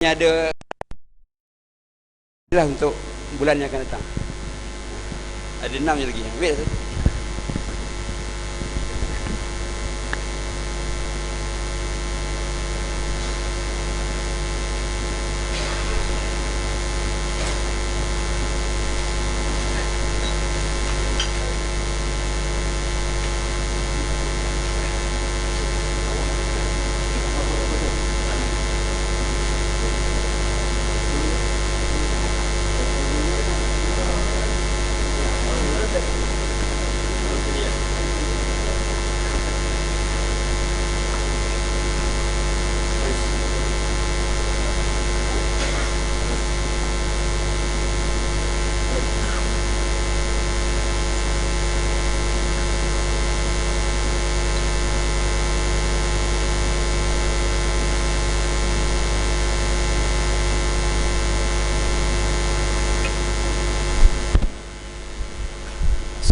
ada lah untuk bulan yang akan datang. Ada 6 je lagi. Wait.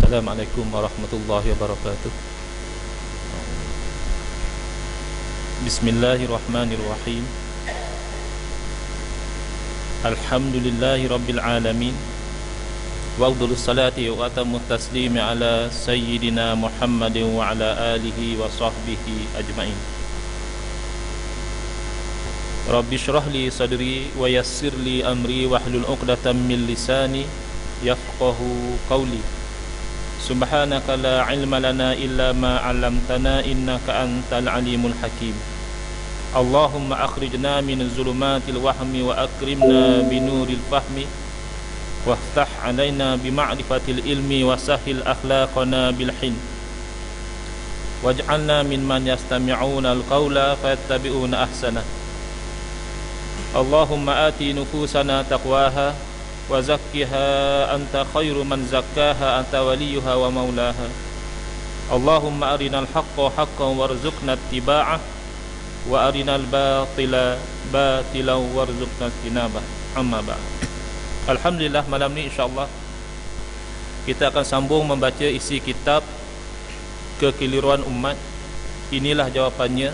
Assalamualaikum warahmatullahi wabarakatuh. Bismillahirrahmanirrahim. Alhamdulillahi rabbil alamin. Wa afdhalus salati wa atammu taslimi ala sayyidina Muhammadin wa ala alihi wa sahbihi ajma'in. Rabbi shrah li sadri wa yassir li amri wahlul 'uqdatam min lisani yafqahu qawli. Subhanaka la ilma lana illa ma 'allamtana innaka antal alimul hakim. Allahumma akhrijna min zulumatil wahmi wa akrimna binuril fahmi waftah 'alaina bima'rifatil ilmi wa sahhil akhlaqana bil hilm waj'alna mimman yastami'una al-qawla fayattabi'una ahsana. Allahumma ati nufusana taqwaha wa zakkiha anta khairu man zakkaha anta waliyuha wa maulaha. Allahumma arinal haqqa haqqan warzuqna ittiba'ah wa arinal batila batilan warzuqna ijtinabah. Amma ba'd. Alhamdulillah, malam ni insya-Allah kita akan sambung membaca isi kitab Kekeliruan Umat. Inilah jawapannya,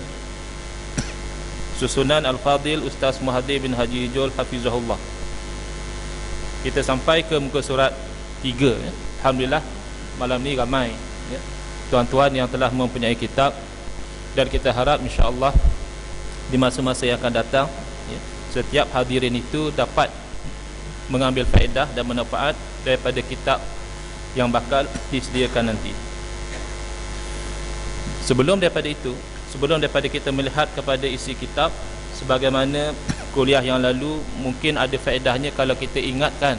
susunan Al-Fadil Ustaz Muhaddir bin Haji Jol Hafizahullah. Kita sampai ke muka surat 3 ya. Alhamdulillah, malam ni ramai ya, tuan-tuan yang telah mempunyai kitab, dan kita harap insya-Allah di masa-masa yang akan datang ya, setiap hadirin itu dapat mengambil faedah dan manfaat daripada kitab yang bakal disediakan nanti. Sebelum daripada kita melihat kepada isi kitab, sebagaimana kuliah yang lalu, mungkin ada faedahnya kalau kita ingatkan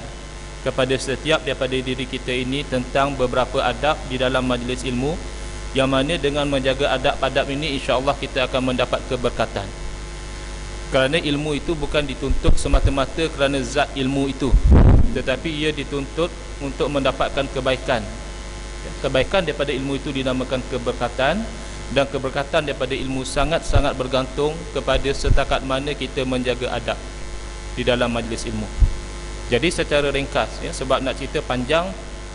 kepada setiap daripada diri kita ini tentang beberapa adab di dalam majlis ilmu, yang mana dengan menjaga adab-adab ini insya-Allah kita akan mendapat keberkatan. Kerana ilmu itu bukan dituntut semata-mata kerana zat ilmu itu, tetapi ia dituntut untuk mendapatkan kebaikan. Kebaikan daripada ilmu itu dinamakan keberkatan, dan keberkatan daripada ilmu sangat-sangat bergantung kepada setakat mana kita menjaga adab di dalam majlis ilmu. Jadi secara ringkas ya, sebab nak cerita panjang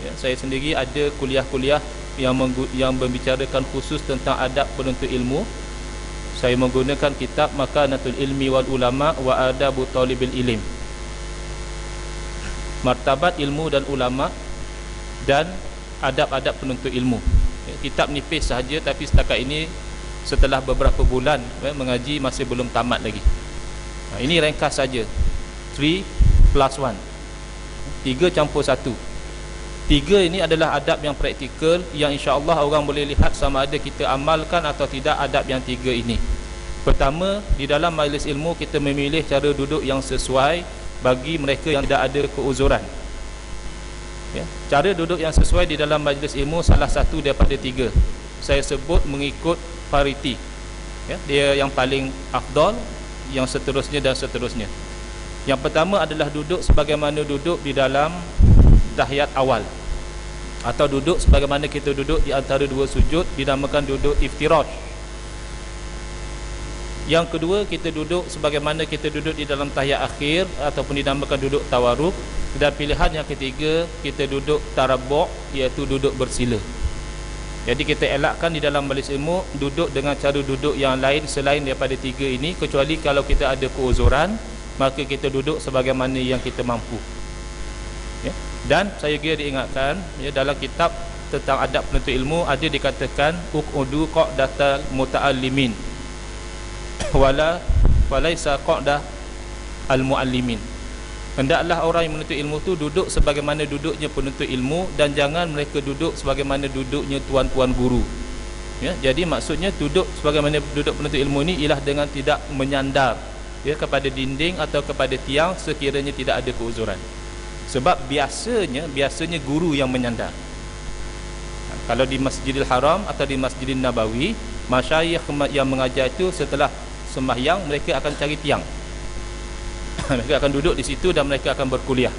ya, saya sendiri ada kuliah-kuliah yang membicarakan khusus tentang adab penuntut ilmu. Saya menggunakan kitab Makanatul Ilmi wal Ulama wa Adabu Talibil Ilim, martabat ilmu dan ulama dan adab-adab penuntut ilmu. Kitab nipis sahaja, tapi setakat ini setelah beberapa bulan mengaji masih belum tamat lagi. Ini ringkas saja, 3+1, 3 campur 1. 3 ini adalah adab yang praktikal, yang insya-Allah orang boleh lihat sama ada kita amalkan atau tidak adab yang 3 ini. Pertama, di dalam majlis ilmu kita memilih cara duduk yang sesuai bagi mereka yang tidak ada keuzuran ya. Cara duduk yang sesuai di dalam majlis ilmu salah satu daripada 3 saya sebut mengikut pariti ya. Dia yang paling afdal, yang seterusnya dan seterusnya. Yang pertama adalah duduk sebagaimana duduk di dalam tahiyat awal, atau duduk sebagaimana kita duduk di antara 2 sujud, dinamakan duduk iftirash. Yang kedua, kita duduk sebagaimana kita duduk di dalam tahiyat akhir, ataupun dinamakan duduk tawarruk. Dan pilihan yang ketiga, kita duduk tarabbu', iaitu duduk bersila. Jadi kita elakkan di dalam majlis ilmu duduk dengan cara duduk yang lain selain daripada 3 ini, kecuali kalau kita ada keuzuran maka kita duduk sebagaimana yang kita mampu, ya. Dan saya kira diingatkan, ya, dalam kitab tentang adab penuntut ilmu ada dikatakan uqudu qa'datal muta'allimin wala walaisa qa'dah al-muallimin. Hendaklah orang yang menuntut ilmu tu duduk sebagaimana duduknya penuntut ilmu, dan jangan mereka duduk sebagaimana duduknya tuan-tuan guru, ya. Jadi maksudnya duduk sebagaimana duduk penuntut ilmu ini ialah dengan tidak menyandar, ya, kepada dinding atau kepada tiang sekiranya tidak ada keuzuran. Sebab biasanya guru yang menyandar. Kalau di Masjidil Haram atau di Masjidil Nabawi, masyayikh yang mengajar itu setelah sembahyang mereka akan cari tiang. Mereka akan duduk di situ dan mereka akan berkuliah.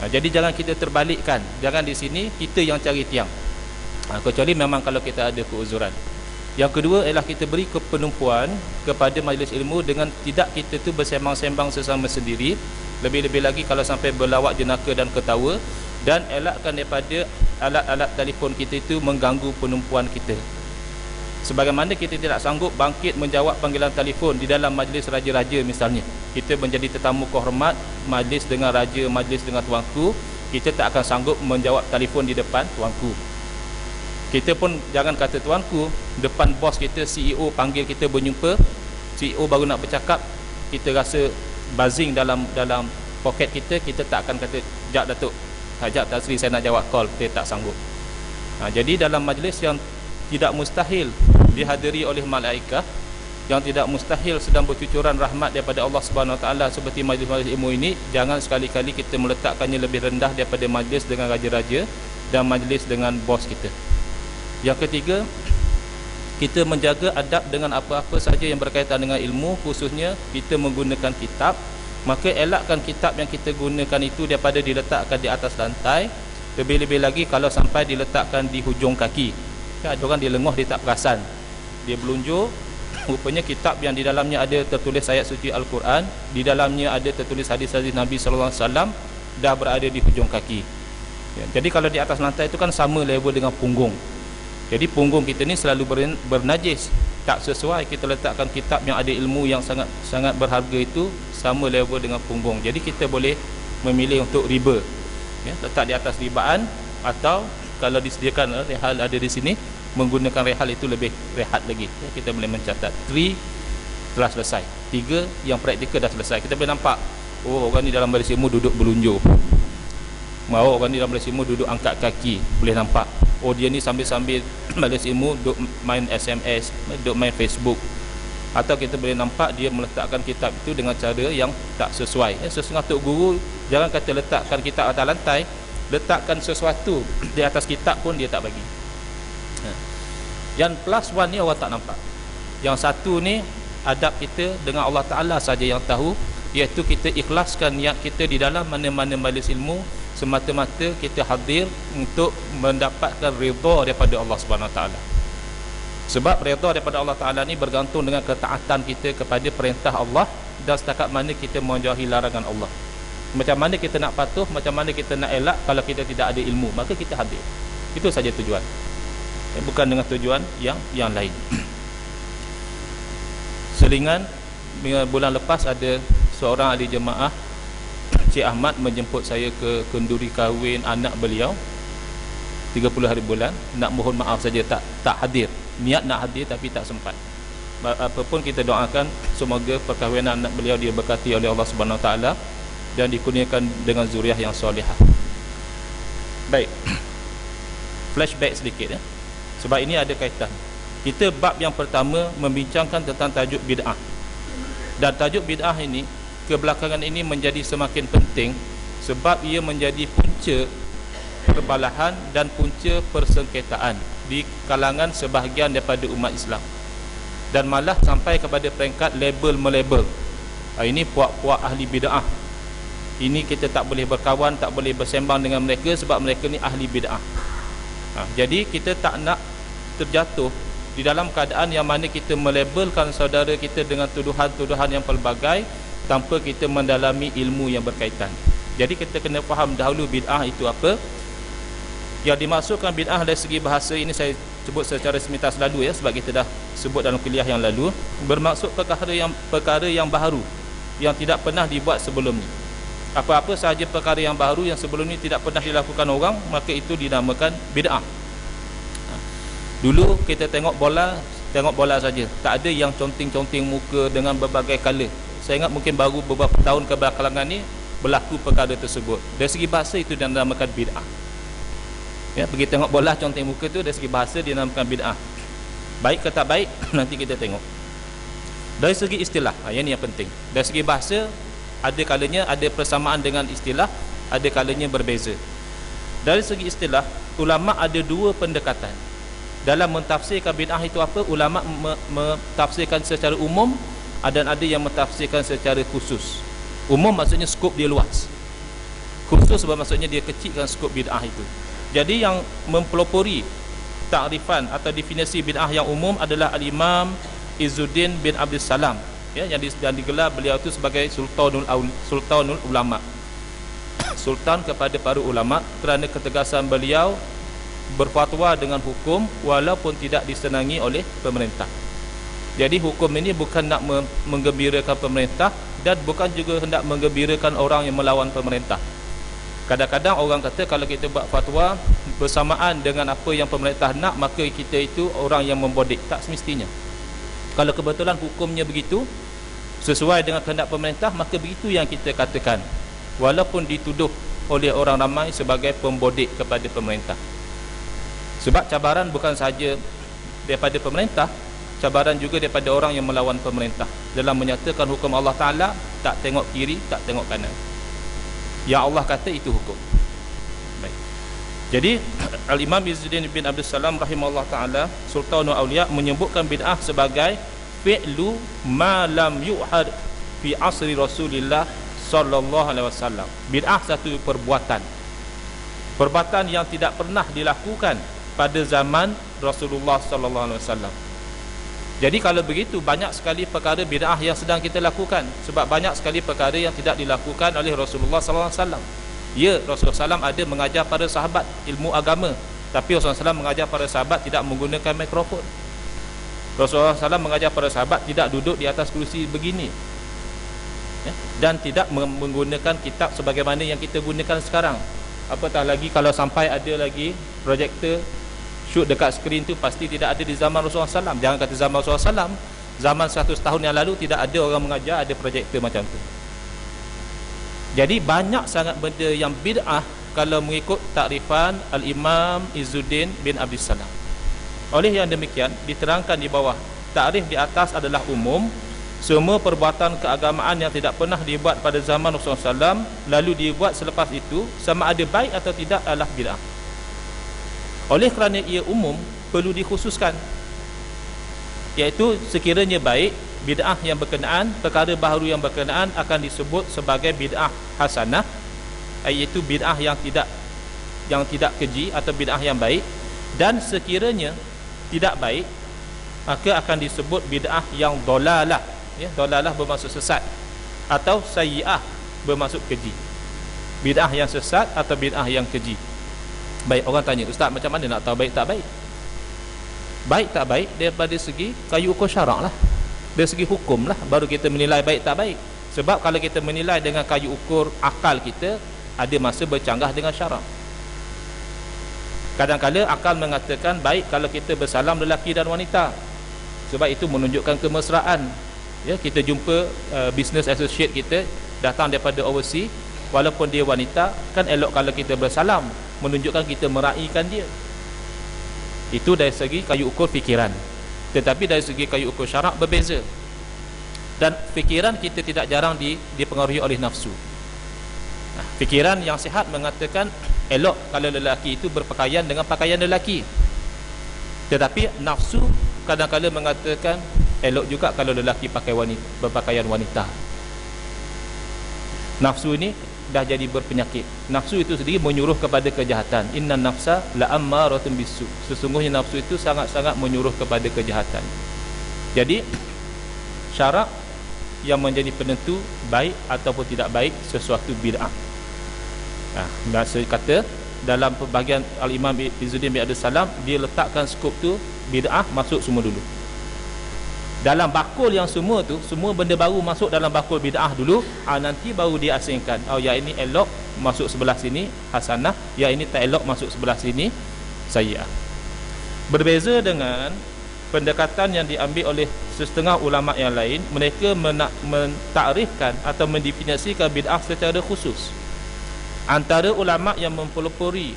Jadi jangan kita terbalikkan, jangan di sini kita yang cari tiang, kecuali memang kalau kita ada keuzuran. Yang kedua ialah kita beri penumpuan kepada majlis ilmu dengan tidak kita tu bersembang-sembang sesama sendiri, lebih-lebih lagi kalau sampai berlawak jenaka dan ketawa, dan elakkan daripada alat-alat telefon kita itu mengganggu penumpuan kita. Sebagaimana kita tidak sanggup bangkit menjawab panggilan telefon di dalam majlis raja-raja misalnya, kita menjadi tetamu kehormat majlis dengan raja, majlis dengan tuanku, kita tak akan sanggup menjawab telefon di depan tuanku. Kita pun jangan kata tuanku, depan bos kita, CEO panggil kita berjumpa, CEO baru nak bercakap, kita rasa buzzing dalam poket kita, kita tak akan kata, "Jap Datuk, sekejap Tan Sri, saya nak jawab call." Kita tak sanggup. Jadi dalam majlis yang tidak mustahil dihadiri oleh malaikat, yang tidak mustahil sedang bercucuran rahmat daripada Allah Subhanahu Wa Taala seperti majlis-majlis ilmu ini, jangan sekali-kali kita meletakkannya lebih rendah daripada majlis dengan raja-raja dan majlis dengan bos kita. Yang ketiga, kita menjaga adab dengan apa-apa saja yang berkaitan dengan ilmu, khususnya kita menggunakan kitab. Maka elakkan kitab yang kita gunakan itu daripada diletakkan di atas lantai, lebih-lebih lagi kalau sampai diletakkan di hujung kaki. Ada orang dia lengoh, dia tak perasan, dia belunjuk, rupanya kitab yang di dalamnya ada tertulis ayat suci Al-Quran, di dalamnya ada tertulis hadis-hadis Nabi SAW, dah berada di hujung kaki, ya. Jadi kalau di atas lantai itu kan sama level dengan punggung. Jadi punggung kita ni selalu bernajis, tak sesuai kita letakkan kitab yang ada ilmu yang sangat berharga itu sama level dengan punggung. Jadi kita boleh memilih untuk riba, ya, letak di atas ribaan, atau kalau disediakan rehal ada di sini, menggunakan rehal itu lebih rehat lagi, ya. Kita boleh mencatat 3 telah selesai, 3 yang praktikal dah selesai. Kita boleh nampak, oh, orang ni dalam majlis ilmu duduk berlunjuk, mau orang ni dalam majlis ilmu duduk angkat kaki, boleh nampak. Oh, dia ni sambil-sambil majlis ilmu duduk main SMS, duduk main Facebook. Atau kita boleh nampak dia meletakkan kitab itu dengan cara yang tak sesuai, ya. Sesuai Tok Guru, jangan kata letakkan kitab atas lantai, letakkan sesuatu di atas kitab pun dia tak bagi. Yang plus one ni orang tak nampak. Yang satu ni adab kita dengan Allah Ta'ala saja yang tahu, iaitu kita ikhlaskan niat kita di dalam mana-mana majlis ilmu semata-mata kita hadir untuk mendapatkan redha daripada Allah Subhanahu Wa Ta'ala. Sebab redha daripada Allah Ta'ala ni bergantung dengan ketaatan kita kepada perintah Allah dan setakat mana kita menjauhi larangan Allah. Macam mana kita nak patuh, macam mana kita nak elak kalau kita tidak ada ilmu, maka kita hadir. Itu saja tujuan, bukan dengan tujuan yang lain. Selingan, bulan lepas ada seorang ahli jemaah, Cik Ahmad, menjemput saya ke kenduri kahwin anak beliau 30 hari bulan. Nak mohon maaf saja tak hadir. Niat nak hadir tapi tak sempat. Apapun kita doakan semoga perkahwinan anak beliau diberkati oleh Allah Subhanahu Wa Taala dan dikurniakan dengan zuriat yang solehah. Baik, flashback sedikit, ya, sebab ini ada kaitan. Kita bab yang pertama membincangkan tentang tajuk bid'ah, dan tajuk bid'ah ini kebelakangan ini menjadi semakin penting sebab ia menjadi punca perbalahan dan punca persengketaan di kalangan sebahagian daripada umat Islam, dan malah sampai kepada peringkat label-melabel. Ini puak-puak ahli bid'ah, ini kita tak boleh berkawan, tak boleh bersembang dengan mereka sebab mereka ni ahli bid'ah. Jadi kita tak nak terjatuh di dalam keadaan yang mana kita melabelkan saudara kita dengan tuduhan-tuduhan yang pelbagai tanpa kita mendalami ilmu yang berkaitan. Jadi kita kena faham dahulu bid'ah itu apa. Yang dimaksudkan bid'ah dari segi bahasa ini saya sebut secara semintas lalu, ya, sebab kita dah sebut dalam kuliah yang lalu. Bermaksud perkara yang baharu, yang tidak pernah dibuat sebelum ni. Apa-apa sahaja perkara yang baru yang sebelum ni tidak pernah dilakukan orang, maka itu dinamakan bid'ah. Dulu kita tengok bola saja, tak ada yang conteng-conteng muka dengan berbagai color. Saya ingat mungkin baru beberapa tahun kebelakangan ni berlaku perkara tersebut. Dari segi bahasa itu dinamakan bid'ah. Ya, pergi tengok bola conteng muka tu, dari segi bahasa dinamakan bid'ah. Baik ke tak baik nanti kita tengok. Dari segi istilah, yang ni yang penting. Dari segi bahasa, ada kalanya ada persamaan dengan istilah, ada kalanya berbeza. Dari segi istilah, ulama ada dua pendekatan dalam mentafsirkan bid'ah itu apa. Ulama mentafsirkan secara umum, dan ada yang mentafsirkan secara khusus. Umum maksudnya skop dia luas, khusus bermaksudnya dia kecilkan skop bid'ah itu. Jadi yang mempelopori takrifan atau definisi bid'ah yang umum adalah Al-Imam Izzuddin bin Abdul Salam, ya, yang digelar beliau itu sebagai Sultanul Ulama, sultan kepada para ulama, kerana ketegasan beliau berfatwa dengan hukum walaupun tidak disenangi oleh pemerintah. Jadi hukum ini bukan nak menggembirakan pemerintah dan bukan juga hendak menggembirakan orang yang melawan pemerintah. Kadang-kadang orang kata kalau kita buat fatwa bersamaan dengan apa yang pemerintah nak, maka kita itu orang yang membodek. Tak semestinya. Kalau kebetulan hukumnya begitu, sesuai dengan kehendak pemerintah, maka begitu yang kita katakan, walaupun dituduh oleh orang ramai sebagai pembodek kepada pemerintah. Sebab cabaran bukan sahaja daripada pemerintah, cabaran juga daripada orang yang melawan pemerintah dalam menyatakan hukum Allah Ta'ala, tak tengok kiri, tak tengok kanan. Ya Allah kata itu hukum. Baik. Jadi Al-Imam Izzuddin bin Abdul Salam rahimahullah ta'ala, Sultanul Awliya, menyebutkan bid'ah sebagai fi'lu ma lam yu'had fi asri Rasulillah sallallahu alaihi wasallam. Bid'ah satu perbuatan yang tidak pernah dilakukan pada zaman Rasulullah sallallahu alaihi wasallam. Jadi kalau begitu, banyak sekali perkara bid'ah yang sedang kita lakukan, sebab banyak sekali perkara yang tidak dilakukan oleh Rasulullah sallallahu alaihi wasallam. Ya, Rasulullah SAW ada mengajar para sahabat ilmu agama, tapi Rasulullah SAW mengajar para sahabat tidak menggunakan mikrofon. Rasulullah SAW mengajar para sahabat tidak duduk di atas kursi begini, ya, dan tidak menggunakan kitab sebagaimana yang kita gunakan sekarang. Apatah lagi kalau sampai ada lagi projektor shoot dekat skrin tu, pasti tidak ada di zaman Rasulullah SAW. Jangan kata zaman Rasulullah SAW, zaman 100 tahun yang lalu tidak ada orang mengajar ada projektor macam tu. Jadi banyak sangat benda yang bid'ah kalau mengikut takrifan Al-Imam Izzuddin bin Abdul Salam. Oleh yang demikian, diterangkan di bawah, takrif di atas adalah umum. Semua perbuatan keagamaan yang tidak pernah dibuat pada zaman Rasulullah SAW lalu dibuat selepas itu, sama ada baik atau tidak, adalah bid'ah. Oleh kerana ia umum, perlu dikhususkan, iaitu sekiranya baik, bid'ah yang berkenaan, perkara baharu yang berkenaan akan disebut sebagai bid'ah hasanah, iaitu bid'ah yang tidak keji atau bid'ah yang baik. Dan sekiranya tidak baik, maka akan disebut bid'ah yang dolalah, ya, dolalah bermaksud sesat, atau sayyi'ah bermaksud keji. Bid'ah yang sesat atau bid'ah yang keji. Baik, orang tanya, Ustaz, macam mana nak tahu baik tak baik? Baik tak baik daripada segi kayu ukur syarak lah, dari segi hukum lah, baru kita menilai baik tak baik. Sebab kalau kita menilai dengan kayu ukur akal kita, ada masa bercanggah dengan syarak. Kadang-kadang akal mengatakan baik kalau kita bersalam lelaki dan wanita, sebab itu menunjukkan kemesraan. Ya, kita jumpa business associate kita datang daripada overseas, walaupun dia wanita, kan elok kalau kita bersalam, menunjukkan kita meraihkan dia. Itu dari segi kayu ukur fikiran. Tetapi dari segi kayu ukur syarak berbeza. Dan fikiran kita tidak jarang dipengaruhi oleh nafsu. Fikiran yang sihat mengatakan elok kalau lelaki itu berpakaian dengan pakaian lelaki, tetapi nafsu kadang-kadang mengatakan elok juga kalau lelaki berpakaian wanita. Nafsu ini dah jadi berpenyakit. Nafsu itu sendiri menyuruh kepada kejahatan. Inna nafsa la'ammaratun bisu. Sesungguhnya nafsu itu sangat-sangat menyuruh kepada kejahatan. Jadi syarak yang menjadi penentu baik ataupun tidak baik sesuatu bid'ah. Maksud kata dalam pembahagian Al-Imam Izzuddin bin Abdul Salam, dia letakkan skop tu bid'ah masuk semua dulu. dalam bakul yang semua tu, semua benda baru masuk dalam bakul bid'ah dulu, nanti baru dia asingkan. Yang ini elok masuk sebelah sini hasanah, yang ini tak elok masuk sebelah sini sayyi'ah. Berbeza dengan pendekatan yang diambil oleh setengah ulama yang lain, mereka mentakrifkan atau mendefinisikan bid'ah secara khusus. Antara ulama yang mempelopori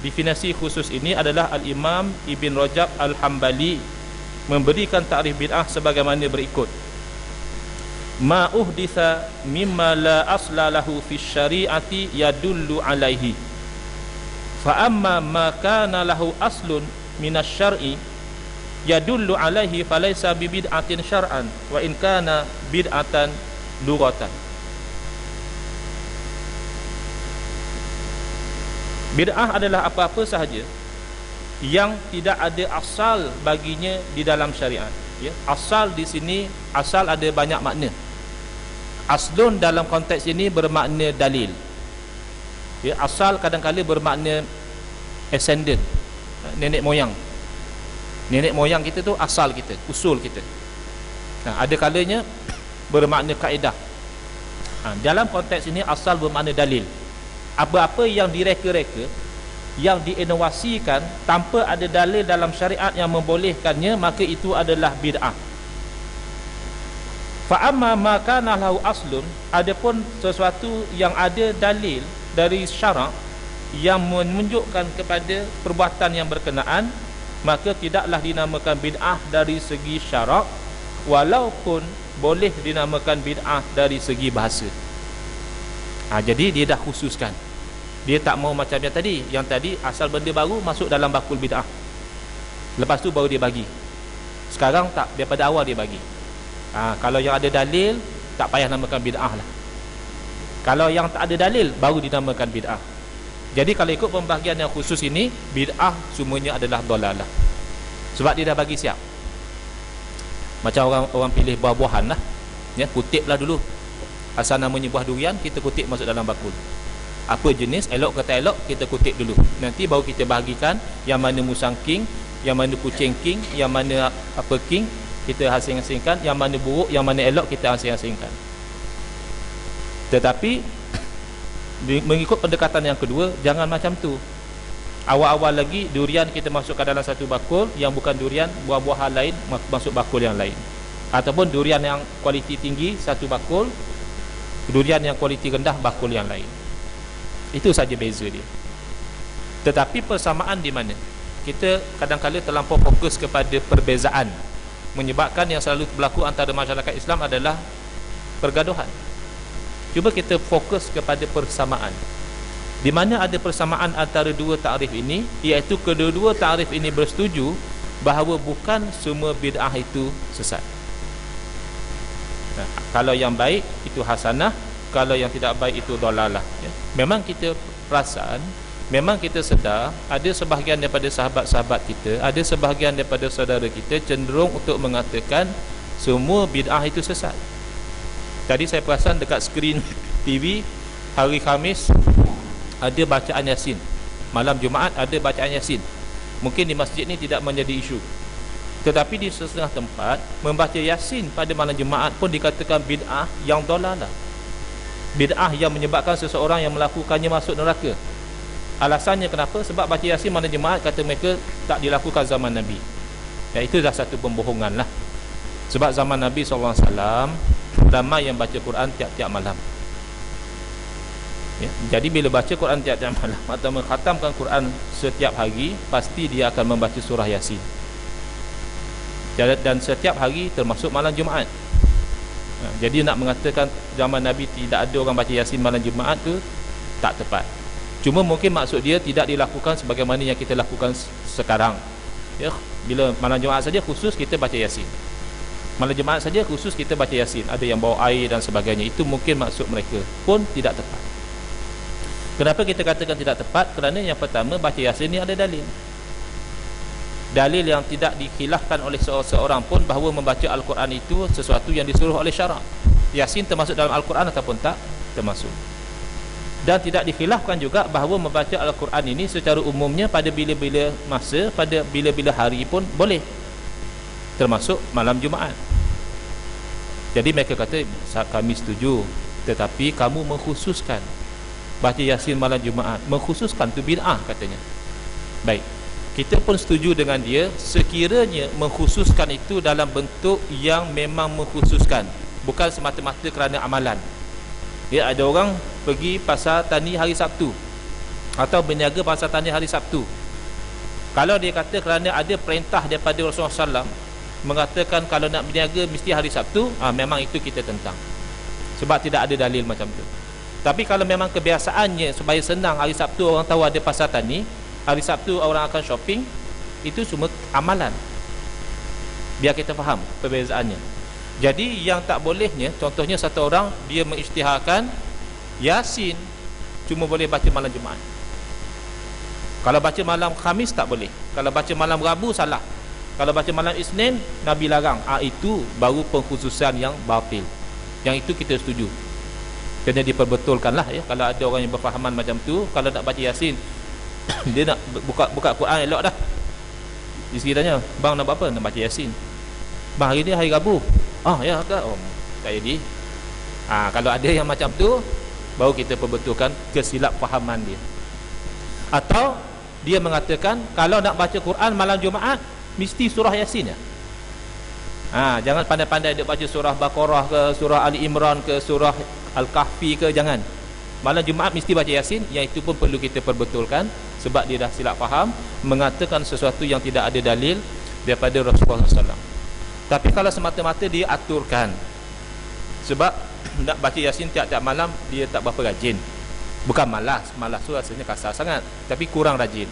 definisi khusus ini adalah Al-Imam Ibn Rajab Al-Hambali, memberikan takrif bid'ah sebagaimana berikut: ma uhditha mimma la asla lahu fi syari'ati yadullu alaihi, fa amma ma kana lahu aslun minas syar'i yadullu alaihi falaysa bi bid'atin syar'an wa in kana bid'atan lughatan. Bid'ah adalah apa-apa sahaja yang tidak ada asal baginya di dalam syariat, ya. Asal di sini, asal ada banyak makna. Aslun dalam konteks ini bermakna dalil, ya. Asal kadang-kadang bermakna ascendant, nenek moyang. Nenek moyang kita tu asal kita, usul kita. Ada kalanya bermakna kaedah. Dalam konteks ini asal bermakna dalil. Apa-apa yang direka-reka, yang diinovasikan tanpa ada dalil dalam syariat yang membolehkannya, maka itu adalah bid'ah. Fa amma ma kana lahu aslun, adapun sesuatu yang ada dalil dari syarak yang menunjukkan kepada perbuatan yang berkenaan, maka tidaklah dinamakan bid'ah dari segi syarak, walaupun boleh dinamakan bid'ah dari segi bahasa. Jadi dia dah khususkan. Dia tak mau macam yang tadi. Yang tadi asal benda baru masuk dalam bakul bid'ah, lepas tu baru dia bagi. Sekarang tak, daripada awal dia bagi. Kalau yang ada dalil, tak payah namakan bid'ah lah. Kalau yang tak ada dalil, baru dinamakan bid'ah. Jadi kalau ikut pembahagian yang khusus ini, bid'ah semuanya adalah dalalah. Sebab dia dah bagi siap. Macam orang pilih buah-buahan lah, ya, kutip lah dulu. Asal namanya buah durian, kita kutip masuk dalam bakul. Apa jenis, elok kata elok, kita kutip dulu. Nanti baru kita bahagikan yang mana musang king, yang mana kucing king, yang mana apa king, kita asing-asingkan. Yang mana buruk, yang mana elok, kita asing-asingkan. Tetapi mengikut pendekatan yang kedua, jangan macam tu. Awal-awal lagi durian kita masukkan dalam satu bakul, yang bukan durian, buah-buahan lain masuk bakul yang lain. Ataupun durian yang kualiti tinggi satu bakul, durian yang kualiti rendah bakul yang lain. Itu saja beza dia. Tetapi persamaan di mana? Kita kadang-kadang terlampau fokus kepada perbezaan, menyebabkan yang selalu berlaku antara masyarakat Islam adalah pergaduhan. Cuba kita fokus kepada persamaan. Di mana ada persamaan antara dua takrif ini, iaitu kedua-dua takrif ini bersetuju bahawa bukan semua bid'ah itu sesat. Kalau yang baik itu hasanah, kalau yang tidak baik itu dalalah, ya. Memang kita perasan, memang kita sedar, ada sebahagian daripada sahabat-sahabat kita, ada sebahagian daripada saudara kita cenderung untuk mengatakan semua bid'ah itu sesat. Tadi saya perasan dekat skrin TV hari Khamis ada bacaan Yasin, malam Jumaat ada bacaan Yasin. Mungkin di masjid ni tidak menjadi isu, tetapi di setengah tempat membaca Yasin pada malam Jumaat pun dikatakan bid'ah yang dalalah, bid'ah yang menyebabkan seseorang yang melakukannya masuk neraka. Alasannya kenapa? Sebab baca Yasin malam Jumaat kata mereka tak dilakukan zaman Nabi. Itu dah satu pembohongan lah. Sebab zaman Nabi SAW ramai yang baca Quran tiap-tiap malam, ya. Jadi bila baca Quran tiap-tiap malam atau mengkhatamkan Quran setiap hari, pasti dia akan membaca surah Yasin. Dan setiap hari termasuk malam Jumaat. Jadi nak mengatakan zaman Nabi tidak ada orang baca Yasin malam Jumaat tu tak tepat. Cuma mungkin maksud dia tidak dilakukan sebagaimana yang kita lakukan sekarang, ya. Bila malam Jumaat saja khusus kita baca Yasin, malam Jumaat saja khusus kita baca Yasin, ada yang bawa air dan sebagainya. Itu mungkin maksud mereka, pun tidak tepat. Kenapa kita katakan tidak tepat? Kerana yang pertama, baca Yasin ni ada dalil. Dalil yang tidak dikhilafkan oleh seorang pun bahawa membaca Al-Quran itu sesuatu yang disuruh oleh syarak. Yasin termasuk dalam Al-Quran ataupun tak? Termasuk. Dan tidak dikhilafkan juga bahawa membaca Al-Quran ini secara umumnya pada bila-bila masa, pada bila-bila hari pun boleh, termasuk malam Jumaat. Jadi mereka kata kami setuju, tetapi kamu mengkhususkan baca Yasin malam Jumaat, mengkhususkan tu bid'ah katanya. Baik, kita pun setuju dengan dia sekiranya mengkhususkan itu dalam bentuk yang memang mengkhususkan, bukan semata-mata kerana amalan. Ya, ada orang pergi pasar tani hari Sabtu atau berniaga pasar tani hari Sabtu. Kalau dia kata kerana ada perintah daripada Rasulullah SAW mengatakan kalau nak berniaga mesti hari Sabtu, memang itu kita tentang, sebab tidak ada dalil macam tu. Tapi kalau memang kebiasaannya supaya senang, hari Sabtu orang tahu ada pasar tani, hari Sabtu orang akan shopping, itu semua amalan. Biar kita faham perbezaannya. Jadi yang tak bolehnya, contohnya satu orang dia mengisytiharkan Yasin cuma boleh baca malam Jumaat. Kalau baca malam Khamis tak boleh. Kalau baca malam Rabu salah. Kalau baca malam Isnin Nabi larang. Itu baru pengkhususan yang batil. Yang itu kita setuju. Kena diperbetulkanlah ya. Kalau ada orang yang berfahaman macam tu, kalau nak baca Yasin dia nak buka Quran elok dah. Dia segi tanya, bang nak buat apa? Nak baca Yasin. Bang hari ni hari Rabu. Ya ke? Tak jadi. Kalau ada yang macam tu, baru kita perbetulkan kesilap fahaman dia. Atau dia mengatakan kalau nak baca Quran malam Jumaat mesti surah Yasin ya. Jangan pandai-pandai dia baca surah Baqarah ke, surah Ali Imran ke, surah Al-Kahfi ke, jangan. Malam Jumaat mesti baca Yasin. Yang itu pun perlu kita perbetulkan, sebab dia dah silap faham, mengatakan sesuatu yang tidak ada dalil daripada Rasulullah SAW. Tapi kalau semata-mata dia aturkan, sebab nak baca Yasin tiap-tiap malam, dia tak berapa rajin. Bukan malas tu rasanya kasar sangat, tapi kurang rajin.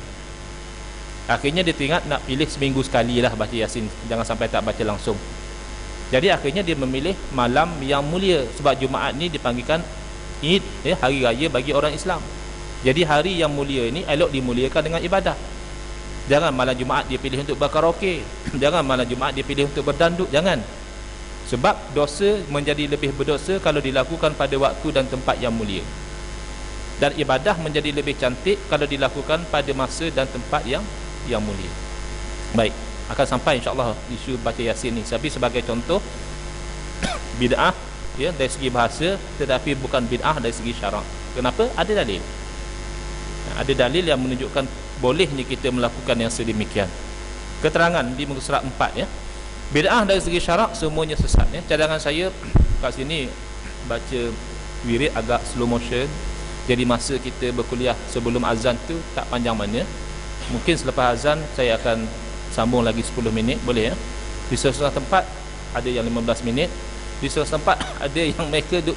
Akhirnya dia teringat nak pilih seminggu sekali lah baca Yasin, jangan sampai tak baca langsung. Jadi akhirnya dia memilih malam yang mulia, sebab Jumaat ni dipanggilkan Id, hari raya bagi orang Islam. Jadi hari yang mulia ini elok dimuliakan dengan ibadah. Jangan malam Jumaat dia pilih untuk berkaraoke, jangan malam Jumaat dia pilih untuk berdanduk, jangan. Sebab dosa menjadi lebih berdosa kalau dilakukan pada waktu dan tempat yang mulia. Dan ibadah menjadi lebih cantik kalau dilakukan pada masa dan tempat yang mulia. Baik, akan sampai insya-Allah isu baca Yasin ni. Tapi sebagai contoh bid'ah ya dari segi bahasa, tetapi bukan bid'ah dari segi syarak. Kenapa? Ada dalil. Ada dalil yang menunjukkan bolehnya kita melakukan yang sedemikian. Keterangan di muka surat 4 ya. Bid'ah dari segi syarak semuanya sesat ya. Cadangan saya kat sini baca wirid agak slow motion. Jadi masa kita berkuliah sebelum azan tu tak panjang mana. Mungkin selepas azan saya akan sambung lagi 10 minit, boleh ya. Di sesuatu tempat ada yang 15 minit. Di sesuatu tempat ada yang mereka duk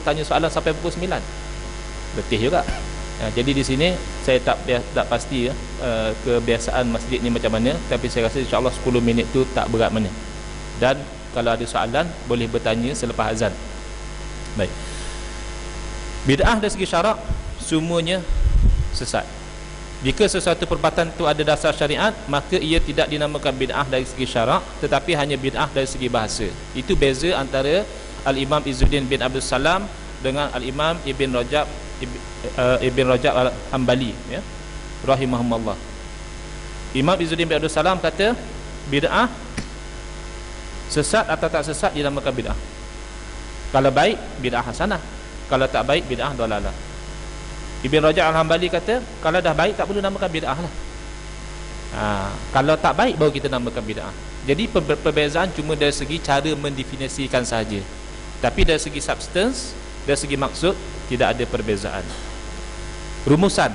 tanya soalan sampai pukul 9. Letih juga. Jadi di sini saya tak pasti ya, kebiasaan masjid ni macam mana, tapi saya rasa insya-Allah 10 minit tu tak berat mana. Dan kalau ada soalan boleh bertanya selepas azan. Baik. Bid'ah dari segi syarak semuanya sesat. Jika sesuatu perbuatan itu ada dasar syariat, maka ia tidak dinamakan bid'ah dari segi syarak, tetapi hanya bid'ah dari segi bahasa. Itu beza antara Al-Imam Izzuddin bin Abdul Salam dengan Al-Imam Ibn Rajab Al-Hambali ya, rahimahumullah. Imam Izzuddin bin Abdul Salam kata bid'ah sesat atau tak sesat dinamakan bid'ah. Kalau baik bid'ah hasanah, kalau tak baik bid'ah dalalah. Ibn Rajab Al-Hambali kata kalau dah baik tak perlu namakan bid'ah lah. Kalau tak baik baru kita namakan bid'ah. Jadi perbezaan cuma dari segi cara mendefinisikan sahaja, tapi dari segi substance, dari segi maksud tidak ada perbezaan. Rumusan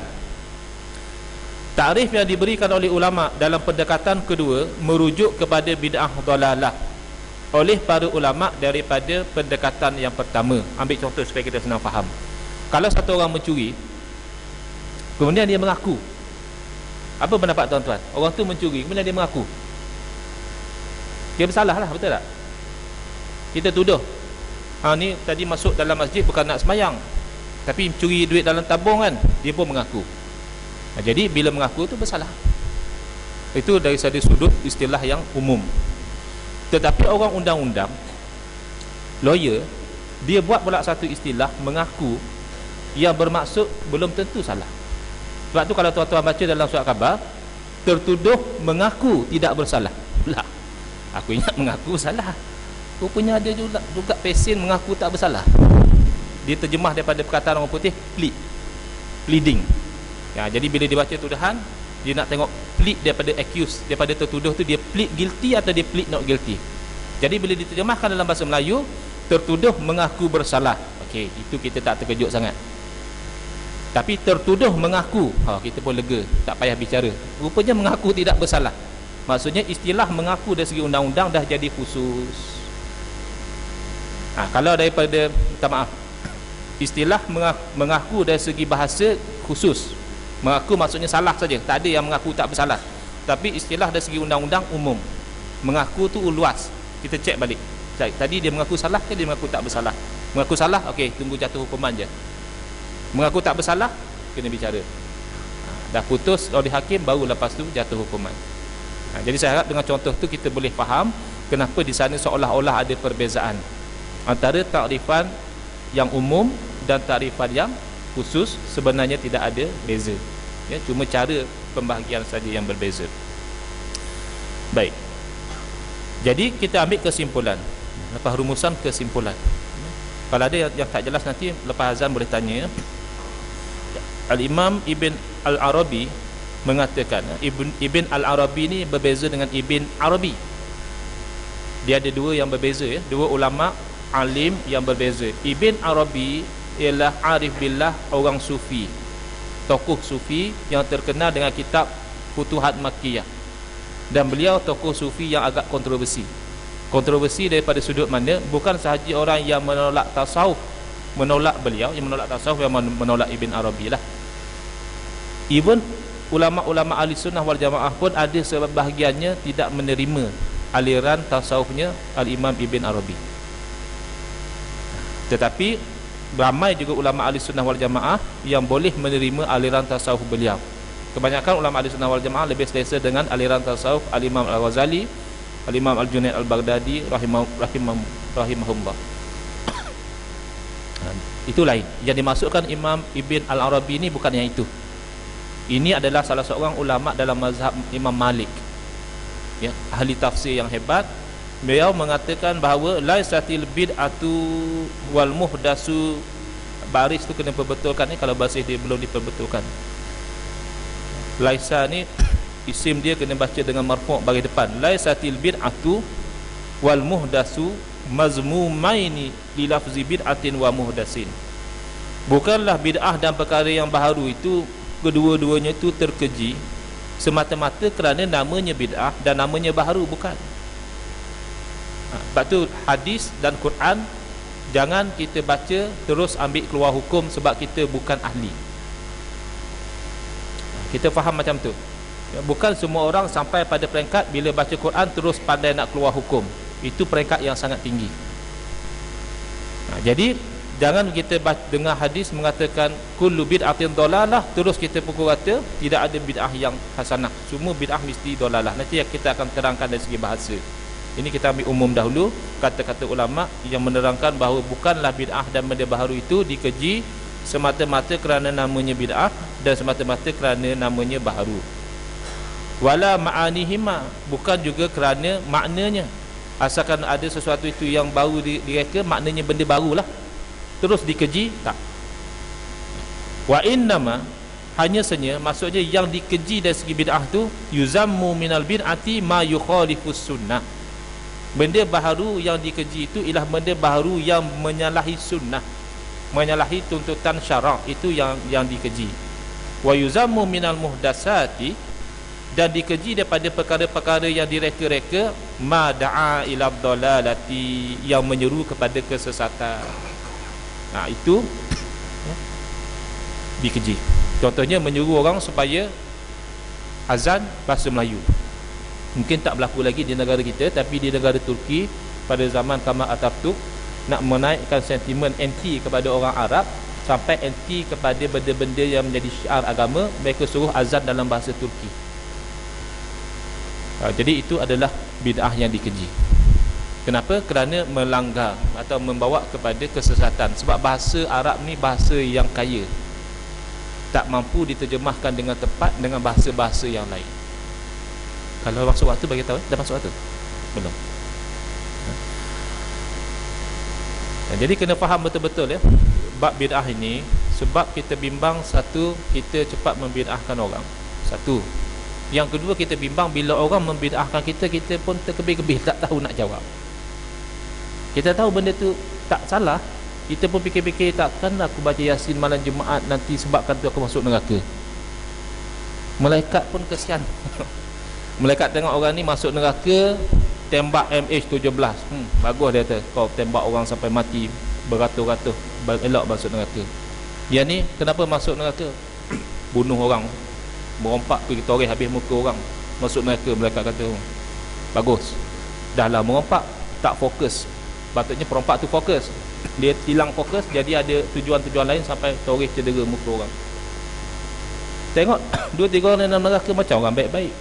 takrif yang diberikan oleh ulama dalam pendekatan kedua merujuk kepada bid'ah dalalah oleh para ulama daripada pendekatan yang pertama. Ambil contoh supaya kita senang faham. Kalau satu orang mencuri, kemudian dia mengaku, apa pendapat tuan-tuan? Orang tu mencuri, kemudian dia mengaku, dia bersalah lah, betul tak? Kita tuduh, ni tadi masuk dalam masjid bukan nak semayang, tapi curi duit dalam tabung kan. Dia pun mengaku. Jadi bila mengaku tu bersalah. Itu dari sudut istilah yang umum. Tetapi orang undang-undang, lawyer, dia buat pula satu istilah mengaku yang bermaksud belum tentu salah. Sebab tu kalau tuan-tuan baca dalam surat khabar, tertuduh mengaku tidak bersalah pula. Aku ingat mengaku salah. Rupanya ada juga pesen mengaku tak bersalah. Dia terjemah daripada perkataan orang putih pleading. Ya, jadi bila dia baca tuduhan, dia nak tengok plead daripada accused, daripada tertuduh tu dia plead guilty atau dia plead not guilty. Jadi bila diterjemahkan dalam bahasa Melayu, tertuduh mengaku bersalah. Okey, itu kita tak terkejut sangat. Tapi tertuduh mengaku, kita pun lega, tak payah bicara. Rupanya mengaku tidak bersalah. Maksudnya istilah mengaku dari segi undang-undang dah jadi khusus. Kalau daripada, minta maaf, istilah mengaku dari segi bahasa khusus. Mengaku maksudnya salah saja, tak ada yang mengaku tak bersalah. Tapi istilah dari segi undang-undang umum. Mengaku tu luas. Kita cek balik. Tadi dia mengaku salah ke dia mengaku tak bersalah? Mengaku salah, okey, tunggu jatuh hukuman je. Mengaku tak bersalah, kena bicara. Dah putus oleh hakim, baru lepas tu jatuh hukuman. Jadi saya harap dengan contoh tu kita boleh faham kenapa di sana seolah-olah ada perbezaan antara takrifan yang umum dan takrifan yang khusus. Sebenarnya tidak ada beza, ya, cuma cara pembahagian saja yang berbeza. Baik, jadi kita ambil kesimpulan. Lepas rumusan, kesimpulan. Kalau ada yang tak jelas nanti lepas azan boleh tanya. Al-Imam Ibn Al-Arabi mengatakan, Ibn Al-Arabi ni berbeza dengan Ibn Arabi. Dia ada dua yang berbeza, ya, dua ulama alim yang berbeza. Ibn Arabi ialah arif billah, orang sufi, tokoh sufi yang terkenal dengan kitab Futuhat Makkiyah. Dan beliau tokoh sufi yang agak kontroversi. Kontroversi daripada sudut mana? Bukan sahaja orang yang menolak tasawuf menolak beliau, yang menolak tasawuf yang menolak Ibn Arabi lah. Even ulama-ulama ahli sunnah wal jamaah pun ada sebahagiannya tidak menerima aliran tasawufnya Al-Imam Ibn Arabi. Tetapi ramai juga ulama ahli sunnah wal jamaah yang boleh menerima aliran tasawuf beliau. Kebanyakan ulama ahli sunnah wal jamaah lebih selesa dengan aliran tasawuf Al-Imam Al-Ghazali, Al-Imam Al-Junaid Al-Baghdadi rahimahullah. Itu lain. Yang dimasukkan Imam Ibn Al-Arabi ni bukan yang itu. Ini adalah salah seorang ulama dalam mazhab Imam Malik, ya, ahli tafsir yang hebat. Beliau mengatakan bahawa laisatil bid'atu wal muhdasu, baris tu kena perbetulkan ni, kalau baris dia belum diperbetulkan. Laisa ni isim dia kena baca dengan marfu' bagi depan. Laisatil bid'atu wal muhdasu mazmumaini li lafzi bid'atin wa muhdasin. Bukanlah bid'ah dan perkara yang baharu itu kedua-duanya itu terkeji semata-mata kerana namanya bid'ah dan namanya baharu, bukan. Sebab tu hadis dan Quran jangan kita baca terus ambil keluar hukum sebab kita bukan ahli. Kita faham macam tu. Bukan semua orang sampai pada peringkat bila baca Quran terus pandai nak keluar hukum. Itu peringkat yang sangat tinggi. Jadi jangan kita dengar hadis mengatakan kullu bid'atin dalalah terus kita pukul rata tidak ada bid'ah yang hasanah. Semua bid'ah mesti dalalah. Nanti kita akan terangkan dari segi bahasa. Ini kita ambil umum dahulu kata-kata ulama yang menerangkan bahawa bukanlah bid'ah dan benda baharu itu dikeji semata-mata kerana namanya bid'ah dan semata-mata kerana namanya baharu. Wala ma'anihima, bukan juga kerana maknanya. Asalkan ada sesuatu itu yang baru direka, maknanya benda barulah, terus dikeji, tak. Wa innama, hanya saja maksudnya yang dikeji dari segi bid'ah tu yuzammu minal bid'ati ma yukhalifus sunnah. Benda baharu yang dikeji itu ialah benda baharu yang menyalahi sunnah, menyalahi tuntutan syarak, itu yang dikeji. Wa yuzammu minal muhdasati, dan dikeji daripada perkara-perkara yang direka-reka ma da'a ila dhalalati, yang menyeru kepada kesesatan. Itu dikeji. Contohnya menyeru orang supaya azan bahasa Melayu. Mungkin tak berlaku lagi di negara kita, tapi di negara Turki pada zaman Kamal Atatürk nak menaikkan sentimen anti kepada orang Arab, sampai anti kepada benda-benda yang menjadi syiar agama, mereka suruh azan dalam bahasa Turki. Jadi itu adalah bid'ah yang dikeji. Kenapa? Kerana melanggar atau membawa kepada kesesatan. Sebab bahasa Arab ni bahasa yang kaya, tak mampu diterjemahkan dengan tepat dengan bahasa-bahasa yang lain. Kalau masuk waktu bagi tahu, dah masuk waktu? Belum. Jadi kena faham betul-betul ya bab bid'ah ini. Sebab kita bimbang, satu, kita cepat membid'ahkan orang. Satu. Yang kedua, kita bimbang bila orang membid'ahkan kita, kita pun terkebih-kebih, tak tahu nak jawab. Kita tahu benda tu tak salah, kita pun fikir-fikir, takkan aku baca Yasin malam Jumaat nanti sebabkan tu aku masuk neraka. Malaikat pun kesian. Malaikat tengok orang ni masuk neraka, tembak MH17. Bagus dia kata, kau tembak orang sampai mati beratus-ratus, elok masuk neraka. Dia ni kenapa masuk neraka? Bunuh orang, merompak pergi toreh habis muka orang, masuk neraka. Malaikat kata bagus, dah lah merompak, tak fokus. Patutnya perompak tu fokus, dia hilang fokus, jadi ada tujuan-tujuan lain sampai toreh cedera muka orang. Tengok 2-3 orang dalam neraka macam orang baik-baik.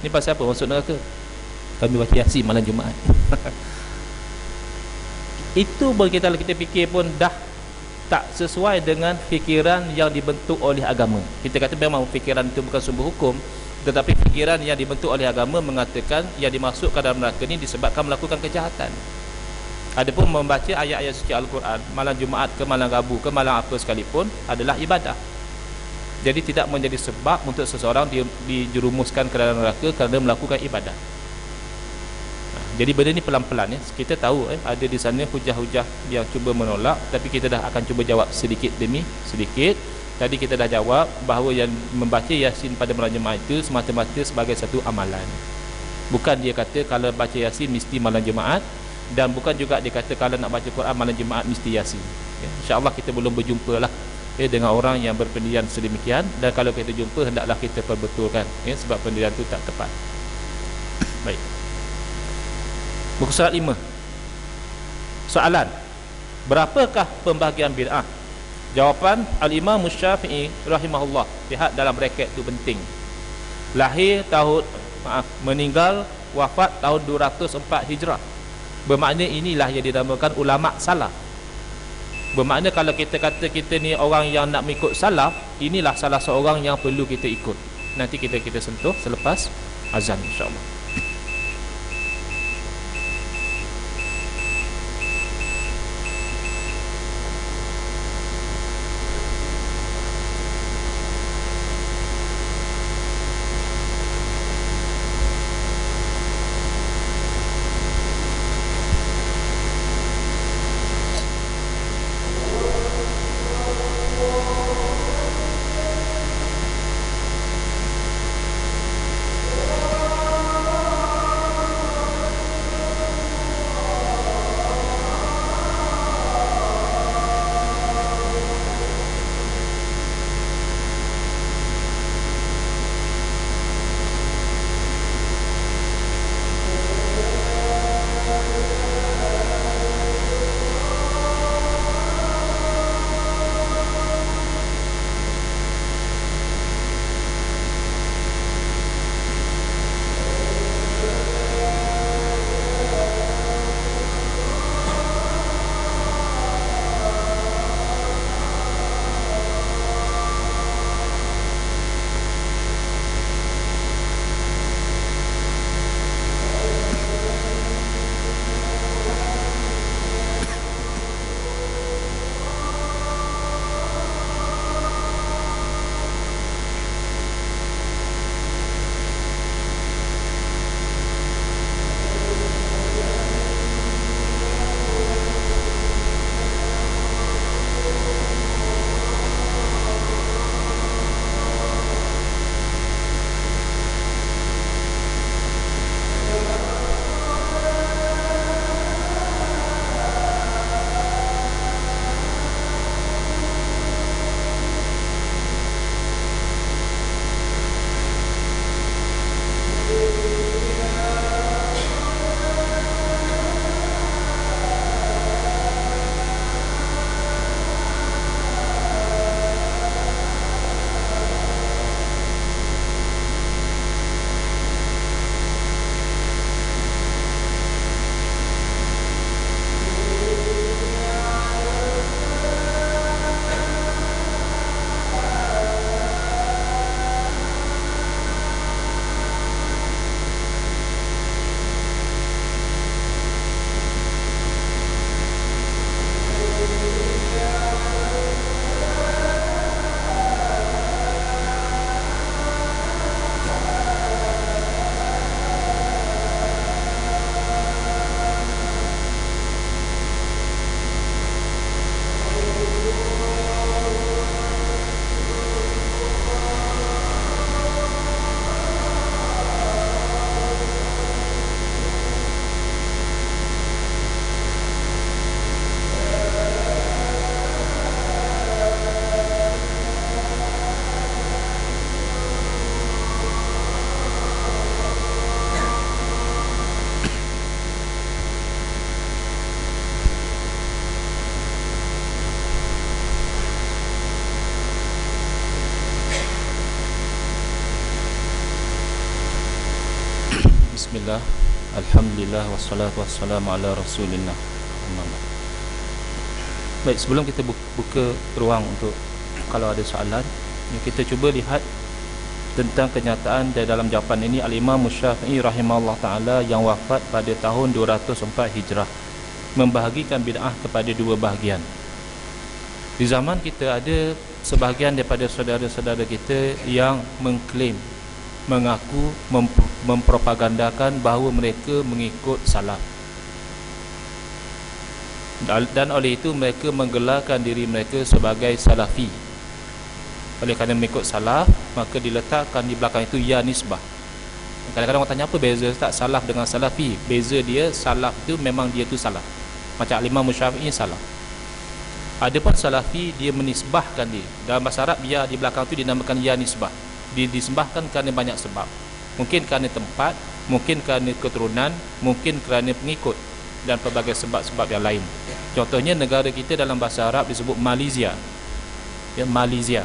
Ni pasal apa masuk neraka? Kami baca Yasin malam Jumaat. Itu pun kita fikir pun dah tak sesuai dengan fikiran yang dibentuk oleh agama. Kita kata memang fikiran itu bukan sumber hukum, tetapi fikiran yang dibentuk oleh agama mengatakan yang dimasukkan dalam neraka ni disebabkan melakukan kejahatan. Adapun membaca ayat-ayat suci Al-Quran malam Jumaat ke malam Rabu ke malam apa sekalipun adalah ibadah. Jadi tidak menjadi sebab untuk seseorang dijerumuskan ke dalam neraka kerana melakukan ibadah. Jadi benda ni pelan-pelan ya. Kita tahu ada di sana hujah-hujah yang cuba menolak, tapi kita dah akan cuba jawab sedikit demi sedikit. Tadi kita dah jawab bahawa yang membaca Yasin pada malam Jumaat itu semata-mata sebagai satu amalan. Bukan dia kata kalau baca Yasin mesti malam Jumaat, dan bukan juga dia kata kalau nak baca Quran malam Jumaat mesti Yasin. Ya, insya-Allah kita belum berjumpa lah dengan orang yang berpendirian sedemikian, dan kalau kita jumpa hendaklah kita perbetulkan ya, sebab pendirian itu tak tepat. Baik. Muka surat 5. Soalan, berapakah pembahagian bid'ah? Jawapan, Al-Imam Syafi'i rahimahullah, lihat dalam bracket tu penting, lahir tahun meninggal wafat tahun 204 Hijrah. Bermakna inilah yang dinamakan ulama salaf. Bermakna kalau kita kata kita ni orang yang nak mengikut salaf, inilah salah seorang yang perlu kita ikut. Nanti kita sentuh selepas azan insya-Allah. Bismillah, Alhamdulillah, wassalatu wassalamu ala Rasulillah. Baik, sebelum kita buka ruang untuk kalau ada soalan, kita cuba lihat tentang kenyataan di dalam jawapan ini. Al-Imam Syafi'i rahimahullah ta'ala yang wafat pada tahun 204 Hijrah membahagikan bid'ah kepada dua bahagian. Di zaman kita ada sebahagian daripada saudara-saudara kita yang mengklaim, mengaku, mempropagandakan bahawa mereka mengikut salaf, dan oleh itu mereka menggelarkan diri mereka sebagai salafi. Oleh kerana mengikut salaf, maka diletakkan di belakang itu ya nisbah. Kadang-kadang orang tanya, apa beza tak salaf dengan salafi? Beza dia, salaf itu memang dia tu salaf, macam Imam Syafi'i salaf. Adapun salafi, dia menisbahkan dia. Dalam bahasa Arab, ya di belakang itu dinamakan ya nisbah. Disembahkan kerana banyak sebab. Mungkin kerana tempat, mungkin kerana keturunan, mungkin kerana pengikut, dan pelbagai sebab-sebab yang lain. Contohnya negara kita dalam bahasa Arab disebut Malaysia, ya, Malaysia,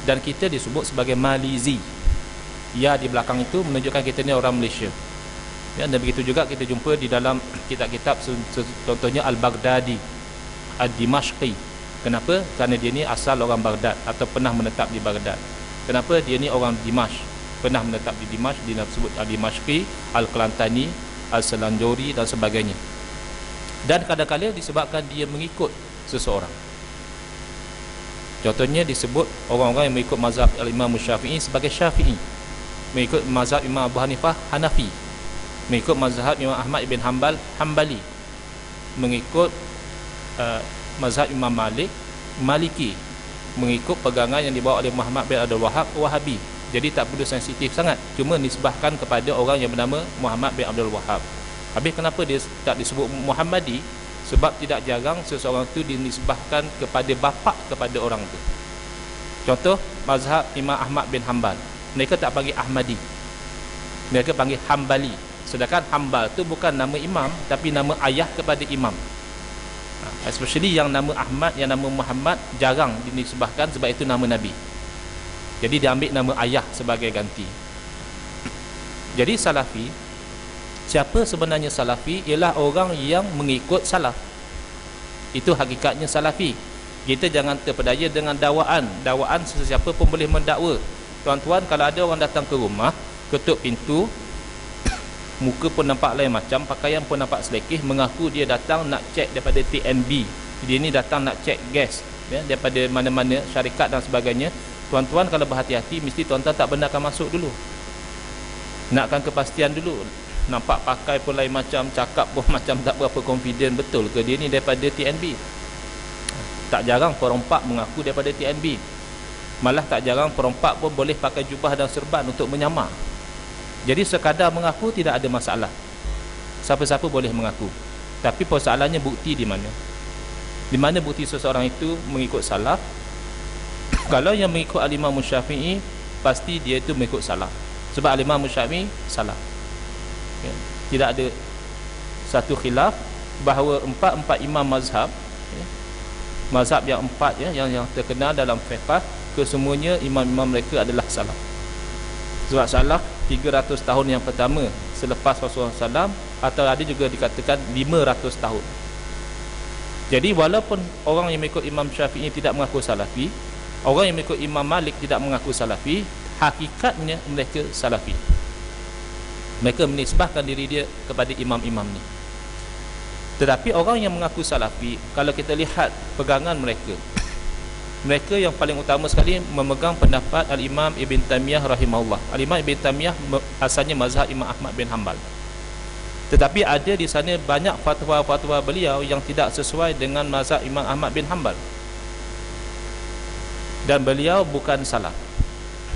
dan kita disebut sebagai Malizi. Ya di belakang itu menunjukkan kita ni orang Malaysia, ya. Dan begitu juga kita jumpa di dalam kitab-kitab, contohnya Al-Baghdadi, Ad-Dimashqi. Kenapa? Kerana dia ni asal orang Baghdad atau pernah menetap di Baghdad. Kenapa? Dia ni orang Dimash, pernah menetap di Dimash, dia disebut Al-Dimashqi, Al-Kelantani, Al-Selanjori dan sebagainya. Dan kadang-kadang disebabkan dia mengikut seseorang. Contohnya disebut orang-orang yang mengikut mazhab Imam Syafi'i sebagai Syafi'i, mengikut mazhab Imam Abu Hanifah Hanafi, mengikut mazhab Imam Ahmad ibn Hanbal Hanbali, mengikut mazhab Imam Malik Maliki, mengikut pegangan yang dibawa oleh Muhammad bin Abdul Wahab Wahabi. Jadi tak perlu sensitif sangat, cuma nisbahkan kepada orang yang bernama Muhammad bin Abdul Wahab. Habis kenapa dia tak disebut Muhammadi? Sebab tidak jarang seseorang itu dinisbahkan kepada bapa kepada orang itu. Contoh mazhab Imam Ahmad bin Hanbal, mereka tak panggil Ahmadi, mereka panggil Hanbali. Sedangkan Hanbal itu bukan nama imam, tapi nama ayah kepada imam. Especially yang nama Ahmad, yang nama Muhammad jarang dinisbahkan, sebab itu nama Nabi. Jadi dia ambil nama ayah sebagai ganti. Jadi salafi, siapa sebenarnya salafi? Ialah orang yang mengikut salaf. Itu hakikatnya salafi. Kita jangan terpedaya dengan dakwaan. Dakwaan sesiapa pun boleh mendakwa. Tuan-tuan, kalau ada orang datang ke rumah, ketuk pintu, muka pun nampak lain macam, pakaian pun nampak selekeh, mengaku dia datang nak cek daripada TNB, dia ni datang nak cek gas, ya, daripada mana-mana syarikat dan sebagainya. Tuan-tuan kalau berhati-hati, mesti tuan-tuan tak benarkan masuk dulu, nakkan kepastian dulu. Nampak pakai pun lain macam, cakap pun macam tak berapa confident, betul ke dia ni daripada TNB? Tak jarang perompak mengaku daripada TNB. Malah tak jarang perompak pun boleh pakai jubah dan serban untuk menyamar. Jadi sekadar mengaku tidak ada masalah, siapa-siapa boleh mengaku. Tapi persoalannya bukti di mana? Di mana bukti seseorang itu mengikut salaf? Kalau yang mengikut Al-Imam Syafi'i, pasti dia itu mengikut salaf, sebab Al-Imam Syafi'i salaf, ya. Tidak ada satu khilaf bahawa empat imam mazhab, ya, mazhab yang empat, ya, yang terkenal dalam fiqh, kesemuanya imam-imam mereka adalah salaf. Sebab salaf 300 tahun yang pertama selepas Rasulullah SAW, atau ada juga dikatakan 500 tahun. Jadi walaupun orang yang mengikut Imam Syafi'i tidak mengaku salafi, orang yang mengikut Imam Malik tidak mengaku salafi, hakikatnya mereka salafi. Mereka menisbahkan diri dia kepada imam-imam ni. Tetapi orang yang mengaku salafi, kalau kita lihat pegangan mereka, mereka yang paling utama sekali memegang pendapat Al-Imam Ibn Taymiyah rahimahullah. Al-Imam Ibn Taymiyah asalnya mazhab Imam Ahmad bin Hanbal, tetapi ada di sana banyak fatwa-fatwa beliau yang tidak sesuai dengan mazhab Imam Ahmad bin Hanbal, dan beliau bukan salaf.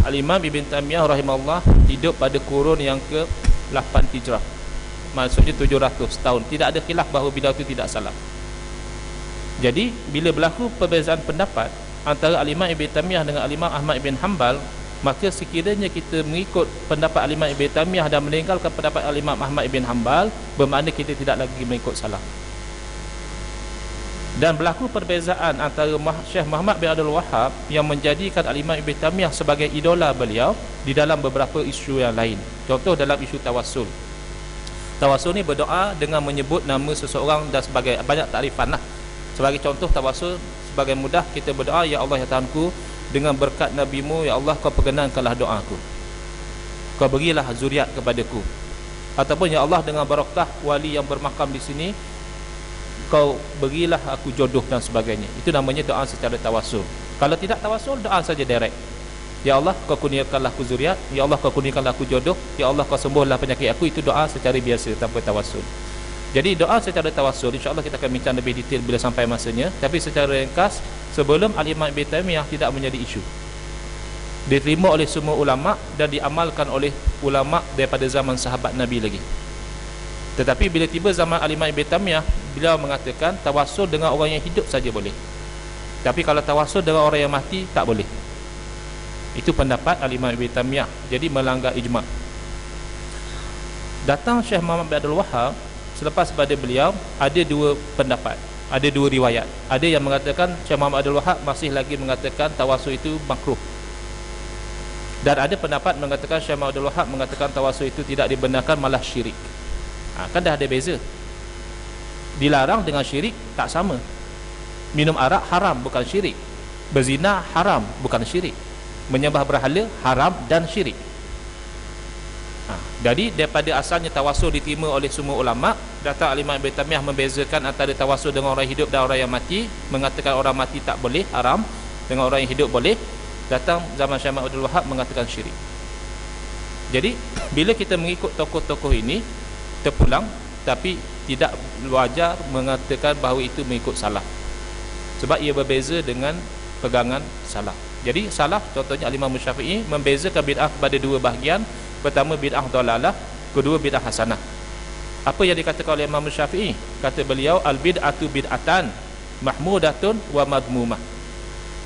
Al-Imam Ibn Taymiyah rahimahullah hidup pada kurun yang ke-8 Hijrah, maksudnya 700 tahun. Tidak ada khilaf bahawa beliau itu tidak salaf. Jadi bila berlaku perbezaan pendapat antara Al-Imam Ibn Taymiyah dengan Al-Imam Ahmad bin Hanbal, maka sekiranya kita mengikut pendapat Al-Imam Ibn Taymiyah dan meninggalkan pendapat Al-Imam Ahmad bin Hanbal, bermakna kita tidak lagi mengikut salaf. Dan berlaku perbezaan antara Syekh Muhammad bin Abdul Wahhab yang menjadikan Al-Imam Ibn Taymiyah sebagai idola beliau di dalam beberapa isu yang lain. Contoh dalam isu tawassul. Tawassul ni berdoa dengan menyebut nama seseorang dan sebagai banyak takrifan lah. Sebagai contoh tawassul, sebagai mudah kita berdoa, ya Allah ya Tuhanku, dengan berkat Nabi-Mu, ya Allah kau perkenankanlah doaku, kau berilah zuriat kepadaku. Ataupun ya Allah dengan barakah wali yang bermakam di sini, kau berilah aku jodoh dan sebagainya. Itu namanya doa secara tawassul. Kalau tidak tawassul, doa saja direct. Ya Allah kau kurniakanlah aku zuriat, ya Allah kau kurniakanlah aku jodoh, ya Allah kau sembuhlah penyakit aku. Itu doa secara biasa tanpa tawassul. Jadi doa secara tawassul insya-Allah kita akan bincang lebih detail bila sampai masanya. Tapi secara ringkas, sebelum Al-Imam Ibn Taymiyah tidak menjadi isu, diterima oleh semua ulama dan diamalkan oleh ulama daripada zaman sahabat Nabi lagi. Tetapi bila tiba zaman Al-Imam Ibn Taymiyah, beliau mengatakan tawassul dengan orang yang hidup saja boleh, tapi kalau tawassul dengan orang yang mati tak boleh. Itu pendapat Al-Imam Ibn Taymiyah, jadi melanggar ijma'. Datang Syekh Muhammad bin Abdul Wahhab, selepas pada beliau ada dua pendapat, ada dua riwayat. Ada yang mengatakan Syekh Muhammad Abdul Wahhab masih lagi mengatakan tawassul itu makruh, dan ada pendapat mengatakan Syekh Muhammad Abdul Wahhab mengatakan tawassul itu tidak dibenarkan, malah syirik. Kan dah ada beza. Dilarang dengan syirik tak sama. Minum arak haram bukan syirik, berzina haram bukan syirik, menyembah berhala haram dan syirik. Jadi daripada asalnya tawassul diterima oleh semua ulama, datang Al-Imam Ibn Taymiyah membezakan antara tawassul dengan orang hidup dan orang yang mati, mengatakan orang mati tak boleh, haram, dengan orang yang hidup boleh. Datang zaman Syekh Muhammad Abdul Wahhab mengatakan syirik. Jadi bila kita mengikut tokoh-tokoh ini terpulang, tapi tidak wajar mengatakan bahawa itu mengikut salaf, sebab ia berbeza dengan pegangan salaf. Jadi salaf, contohnya Al-Imam Syafi'i membezakan bid'ah kepada dua bahagian. Pertama bid'ah dalalah, kedua bid'ah hasanah. Apa yang dikatakan oleh Imam Syafi'i? Kata beliau, al-bid'atu bid'atan mahmudatun wa madmumah.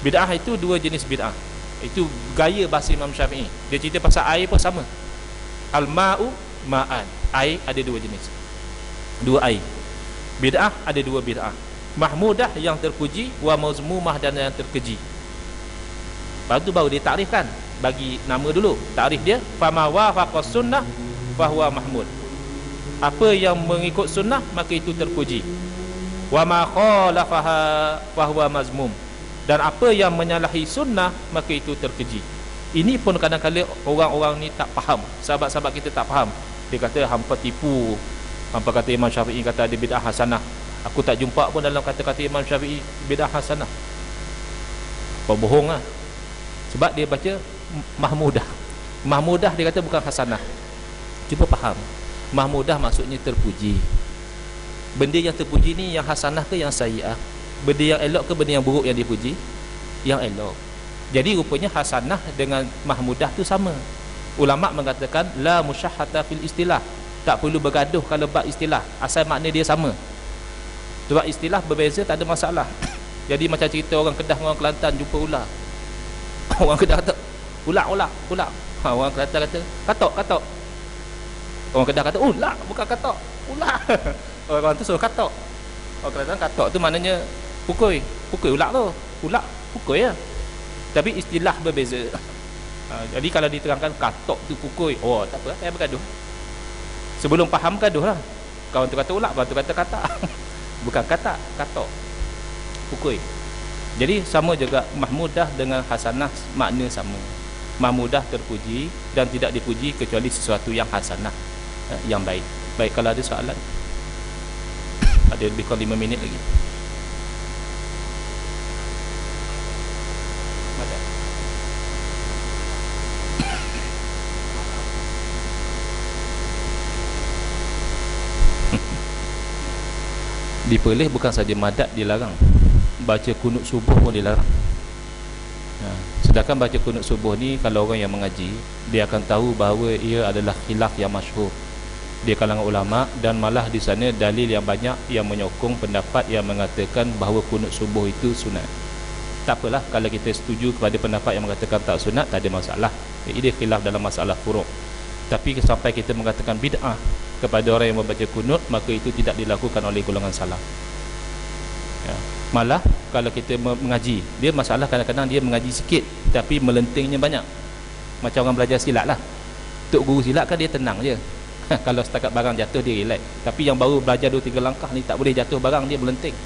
Bid'ah itu dua jenis bid'ah. Itu gaya bahasa Imam Syafi'i. Dia cerita pasal air pun sama. Al-ma'u ma'an. Air ada dua jenis, dua air. Bid'ah ada dua bid'ah, mahmudah yang terpuji, wa mazmumah dan yang terkeji. Lepas tu baru dia takrifkan, bagi nama dulu. Takrif dia, fama wafaqas sunnah fahuwa mahmud. Apa yang mengikut sunnah maka itu terpuji. Wa ma khalafaha fahuwa mazmum. Dan apa yang menyalahi sunnah maka itu terkeji. Ini pun kadang-kadang orang-orang ni tak faham. Sahabat-sahabat kita tak faham. Dia kata hampa tipu, hampa kata Imam Syafi'i kata ada bid'ah hasanah. Aku tak jumpa pun dalam kata-kata Imam Syafi'i bid'ah hasanah. Kau bohong lah. Sebab dia baca mahmudah. Mahmudah dia kata bukan hasanah. Cuba faham, mahmudah maksudnya terpuji. Benda yang terpuji ni yang hasanah ke yang sayyi'ah? Benda yang elok ke benda yang buruk yang dipuji? Yang elok. Jadi rupanya hasanah dengan mahmudah tu sama. Ulama mengatakan la musyahhata fil istilah, tak perlu bergaduh kalau bab istilah, asal makna dia sama. Sebab istilah berbeza tak ada masalah. Jadi macam cerita orang Kedah dengan orang Kelantan jumpa ular. Orang Kedah kata ular. Orang Kelantan kata katok. Orang Kedah kata ular, bukan katok, ular. Orang tu suruh katok. Orang Kelantan katok tu maknanya pukul ular tu. Ular pukul ya. Tapi istilah berbeza. Jadi kalau diterangkan katok tu pukul, oh tak apa, saya bergaduh. Sebelum faham gaduh lah. Kawan tu kata ular, kawan tu kata katak. Bukan katak, katok, pukul. Jadi sama juga mahmudah dengan hasanah, makna sama. Mahmudah terpuji dan tidak dipuji kecuali sesuatu yang hasanah, yang baik. Baik, kalau ada soalan. Ada lebih kurang 5 minit lagi. Di Perlis bukan saja madat dilarang, baca kunut subuh pun dilarang. Sedangkan baca kunut subuh ni kalau orang yang mengaji, dia akan tahu bahawa ia adalah khilaf yang masyhur di kalangan ulama, dan malah di sana dalil yang banyak yang menyokong pendapat yang mengatakan bahawa kunut subuh itu sunat. Tak apalah kalau kita setuju kepada pendapat yang mengatakan tak sunat, tak ada masalah. Ini khilaf dalam masalah furu'. Tapi sampai kita mengatakan bid'ah kepada orang yang membaca kunut, maka itu tidak dilakukan oleh golongan salaf. Malah kalau kita mengaji, dia masalah kadang-kadang dia mengaji sikit tapi melentingnya banyak. Macam orang belajar silat lah. Tok guru silat kan dia tenang je. Kalau setakat barang jatuh dia relax. Tapi yang baru belajar 2-3 langkah ni tak boleh jatuh barang, dia melenting.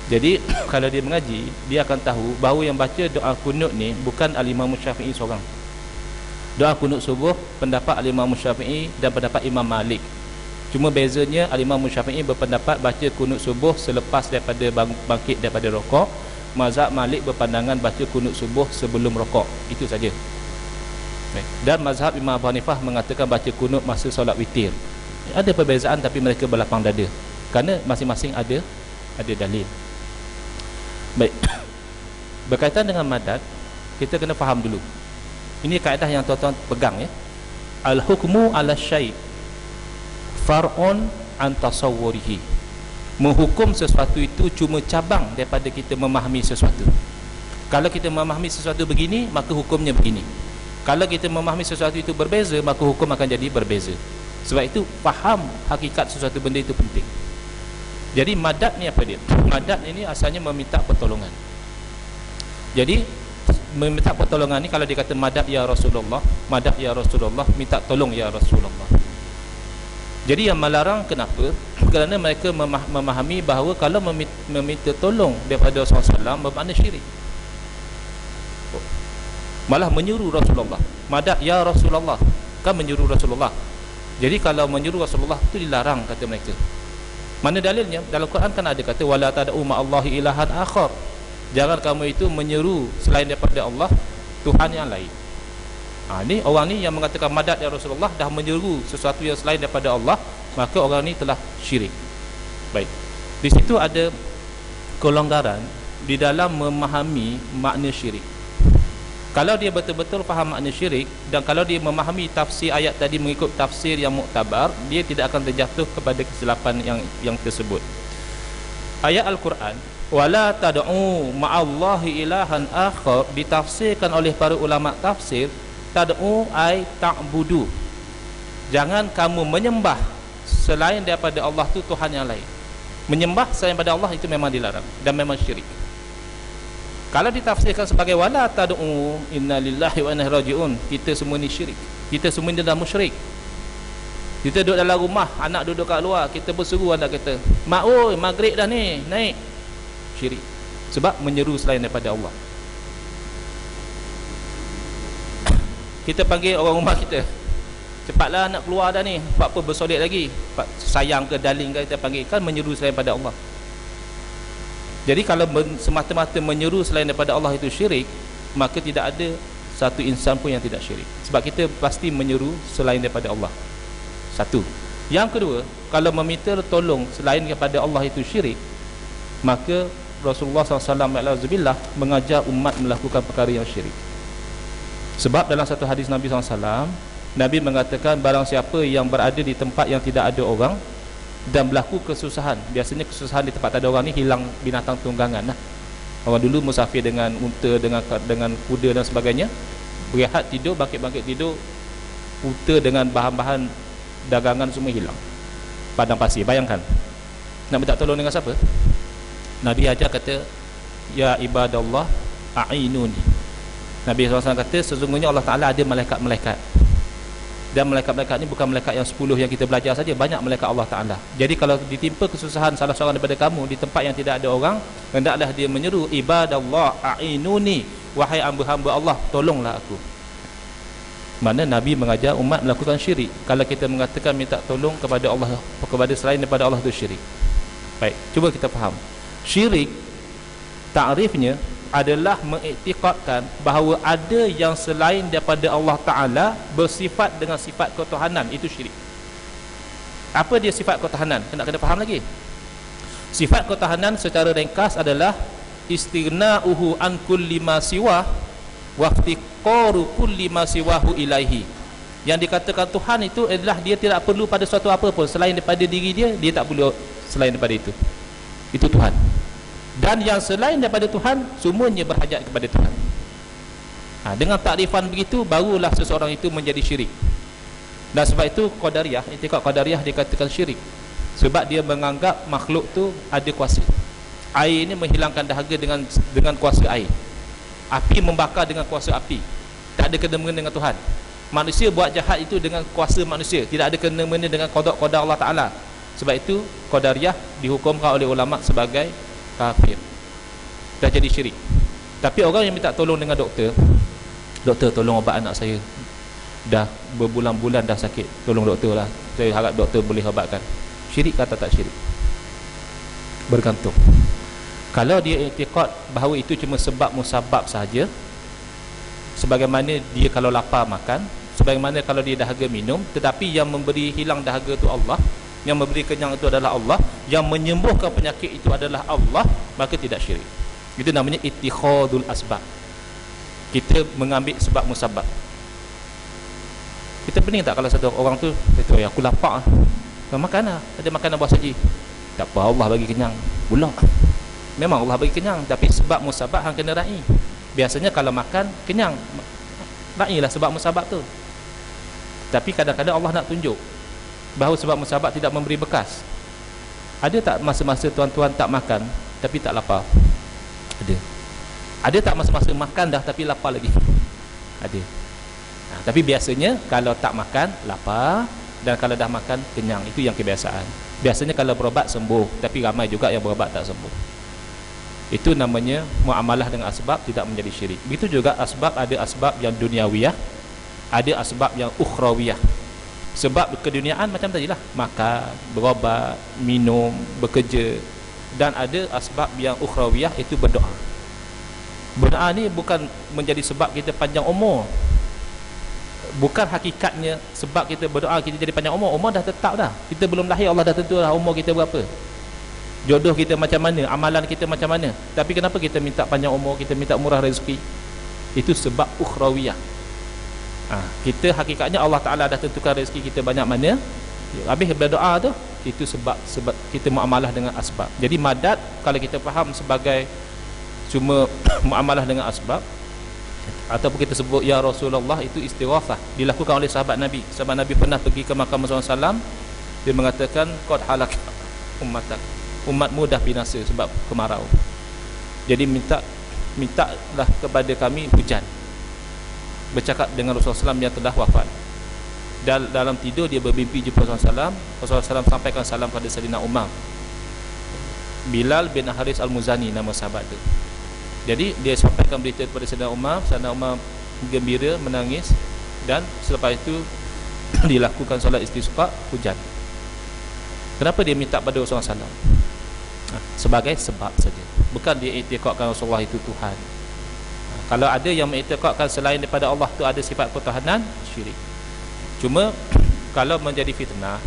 Jadi kalau dia mengaji, dia akan tahu bahawa yang baca doa kunut ni bukan Al-Imam Syafi'i seorang. Doa kunut subuh pendapat Al-Imam Syafi'i dan pendapat Imam Malik. Cuma bezanya Al-Imam Syafi'i berpendapat baca kunut subuh selepas daripada bangkit daripada rokok. Mazhab Malik berpandangan baca kunut subuh sebelum rokok. Itu saja. Dan mazhab Imam Abu Hanifah mengatakan baca kunut masa solat witir. Ada perbezaan tapi mereka berlapang dada, kerana masing-masing ada dalil. Baik. Berkaitan dengan madat, kita kena faham dulu. Ini kaedah yang tuan-tuan pegang ya. Al-hukmu ala syai' far'un an tasawwurihi. Menghukum sesuatu itu cuma cabang daripada kita memahami sesuatu. Kalau kita memahami sesuatu begini, maka hukumnya begini. Kalau kita memahami sesuatu itu berbeza, maka hukum akan jadi berbeza. Sebab itu faham hakikat sesuatu benda itu penting. Jadi madat ni apa dia? Madat ini asalnya meminta pertolongan. Jadi meminta pertolongan ni, kalau dia kata madat ya Rasulullah, madat ya Rasulullah, minta tolong ya Rasulullah. Jadi yang melarang kenapa? Kerana mereka memahami bahawa kalau meminta tolong daripada Rasulullah SAW bermakna syirik. Malah menyuruh Rasulullah, madat ya Rasulullah, kan menyuruh Rasulullah. Jadi kalau menyuruh Rasulullah itu dilarang, kata mereka. Mana dalilnya? Dalam Quran kan ada kata wala tad'u ma'allahi ilahan akhar. Jangan kamu itu menyeru selain daripada Allah Tuhan yang lain. Ni orang ni yang mengatakan madat ya Rasulullah dah menyeru sesuatu yang selain daripada Allah, maka orang ni telah syirik. Baik. Di situ ada kelonggaran di dalam memahami makna syirik. Kalau dia betul-betul faham makna syirik, dan kalau dia memahami tafsir ayat tadi mengikut tafsir yang muktabar, dia tidak akan terjatuh kepada kesilapan yang tersebut. Ayat Al-Quran wala tad'u ma'allahi ilahan akhar ditafsirkan oleh para ulama tafsir, tad'u ay ta'budu. Jangan kamu menyembah selain daripada Allah tu Tuhan yang lain. Menyembah selain daripada Allah itu memang dilarang dan memang syirik. Kalau ditafsirkan sebagai wala tad'u inna lillahi wa inna ilaihi raji'un, kita semua ni syirik. Kita semua ni dah musyrik. Kita duduk dalam rumah, anak duduk kat luar, kita berseru anak kita, mak oi maghrib dah ni, naik. Syirik. Sebab menyeru selain daripada Allah. Kita panggil orang rumah kita, cepatlah nak keluar dah ni, sebab apa bersolek lagi, sayang ke daling ke, kita panggil, kan menyeru selain daripada Allah. Jadi kalau semata-mata menyeru selain daripada Allah itu syirik, maka tidak ada satu insan pun yang tidak syirik. Sebab kita pasti menyeru selain daripada Allah. Satu. Yang kedua, kalau meminta tolong selain daripada Allah itu syirik, maka Rasulullah SAW mengajar umat melakukan perkara yang syirik. Sebab dalam satu hadis Nabi SAW, Nabi mengatakan barang siapa yang berada di tempat yang tidak ada orang dan berlaku kesusahan, biasanya kesusahan di tempat tak ada orang ni hilang binatang tunggangan lah. Orang dulu musafir dengan unta, dengan kuda dan sebagainya, berehat tidur, bangkit-bangkit tidur, unta dengan bahan-bahan dagangan semua hilang, padang pasir. Bayangkan nak minta tolong dengan siapa? Nabi ajar kata ya ibadallah a'inuni. Nabi SAW kata sesungguhnya Allah Ta'ala ada malaikat-malaikat, dan malaikat-malaikat ni bukan malaikat yang 10 yang kita belajar saja, banyak malaikat Allah Ta'ala. Jadi kalau ditimpa kesusahan salah seorang daripada kamu di tempat yang tidak ada orang, hendaklah dia menyeru ibadallah a'inuni, wahai hamba-hamba Allah, tolonglah aku. Mana Nabi mengajar umat melakukan syirik. Kalau kita mengatakan minta tolong kepada Allah, kepada selain daripada Allah, itu syirik. Baik, cuba kita faham. Syirik takrifnya adalah mengiktikadkan bahawa ada yang selain daripada Allah Ta'ala bersifat dengan sifat ketuhanan. Itu syirik. Apa dia sifat ketuhanan? Kena faham lagi. Sifat ketuhanan secara ringkas adalah istighna'uhu an kulli ma siwa wa iftiqaru kulli ma siwahu ilaihi. Yang dikatakan Tuhan itu adalah dia tidak perlu pada suatu apa pun selain daripada diri dia, dia tak perlu selain daripada itu. Itu Tuhan. Dan yang selain daripada Tuhan semuanya berhajat kepada Tuhan. Dengan takrifan begitu barulah seseorang itu menjadi syirik. Dan sebab itu Qadariyah, i'tikad Qadariyah dikatakan syirik, sebab dia menganggap makhluk tu ada kuasa, Air ini menghilangkan dahaga dengan kuasa air. Api membakar dengan kuasa api. Tak ada kena-mengena dengan Tuhan. Manusia buat jahat itu dengan kuasa manusia, tidak ada kena-mengena dengan qada Allah Ta'ala. Sebab itu Qadariyah dihukumkan oleh ulama sebagai kafir, dah jadi syirik. Tapi orang yang minta tolong dengan doktor, doktor tolong ubat anak saya, dah berbulan-bulan dah sakit, tolong doktor lah, saya harap doktor boleh ubatkan. Syirik kata tak syirik? Bergantung. Kalau dia i'tiqad bahawa itu cuma sebab musabab sahaja, sebagaimana dia kalau lapar makan, sebagaimana kalau dia dahaga minum, tetapi yang memberi hilang dahaga itu Allah, yang memberi kenyang itu adalah Allah, yang menyembuhkan penyakit itu adalah Allah, maka tidak syirik. Itu namanya ittikhadul asbab. Kita mengambil sebab musabab. Kita pening tak kalau satu orang tu kata, aku lapar, makan lah, ada makanan buah saji, tak apa, Allah bagi kenyang, pula memang Allah bagi kenyang, tapi sebab musabab hang kena raih. Biasanya kalau makan kenyang, raihlah sebab musabab tu. Tapi kadang-kadang Allah nak tunjuk bahawa sebab musabab tidak memberi bekas. Ada tak masa-masa tuan-tuan tak makan tapi tak lapar? Ada. Ada tak masa-masa makan dah tapi lapar lagi? Ada. Tapi biasanya kalau tak makan lapar, dan kalau dah makan kenyang. Itu yang kebiasaan. Biasanya kalau berobat sembuh, tapi ramai juga yang berobat tak sembuh. Itu namanya muamalah dengan asbab tidak menjadi syirik. Begitu juga asbab, ada asbab yang duniawiyah, ada asbab yang ukhrawiyah. Sebab keduniaan macam tadilah, makan, berobat, minum, bekerja. Dan ada asbab yang ukhrawiyah, itu berdoa. Berdoa ni bukan menjadi sebab kita panjang umur. Bukan hakikatnya sebab kita berdoa kita jadi panjang umur. Umur dah tetap dah. Kita belum lahir Allah dah tentu dah umur kita berapa. Jodoh kita macam mana, amalan kita macam mana. Tapi kenapa kita minta panjang umur, kita minta murah rezeki? Itu sebab ukhrawiyah. Kita hakikatnya Allah Ta'ala dah tentukan rezeki kita banyak mana. Habis berdoa tu, itu sebab kita muamalah dengan asbab. Jadi madad kalau kita faham sebagai cuma muamalah dengan asbab, ataupun kita sebut ya Rasulullah, itu istighafah dilakukan oleh sahabat Nabi. Sahabat Nabi pernah pergi ke makam Rasulullah SAW, dia mengatakan qad halak ummatak, umatmu dah binasa sebab kemarau. Jadi mintalah kepada kami hujan. Bercakap dengan Rasulullah SAW yang telah wafat. Dalam tidur dia bermimpi jumpa Rasulullah SAW. Rasulullah SAW sampaikan salam kepada Sayyidina Umar. Bilal bin Haris Al-Muzani nama sahabat tu. Jadi dia sampaikan berita kepada Sayyidina Umar. Sayyidina Umar gembira, menangis, dan selepas itu dilakukan solat istisqa, hujan. Kenapa dia minta pada Rasulullah SAW? Sebagai sebab saja, bukan dia i'tiqadkan Rasulullah itu Tuhan. Kalau ada yang mengiktikadkan selain daripada Allah tu ada sifat ketuhanan, syirik. Cuma kalau menjadi fitnah,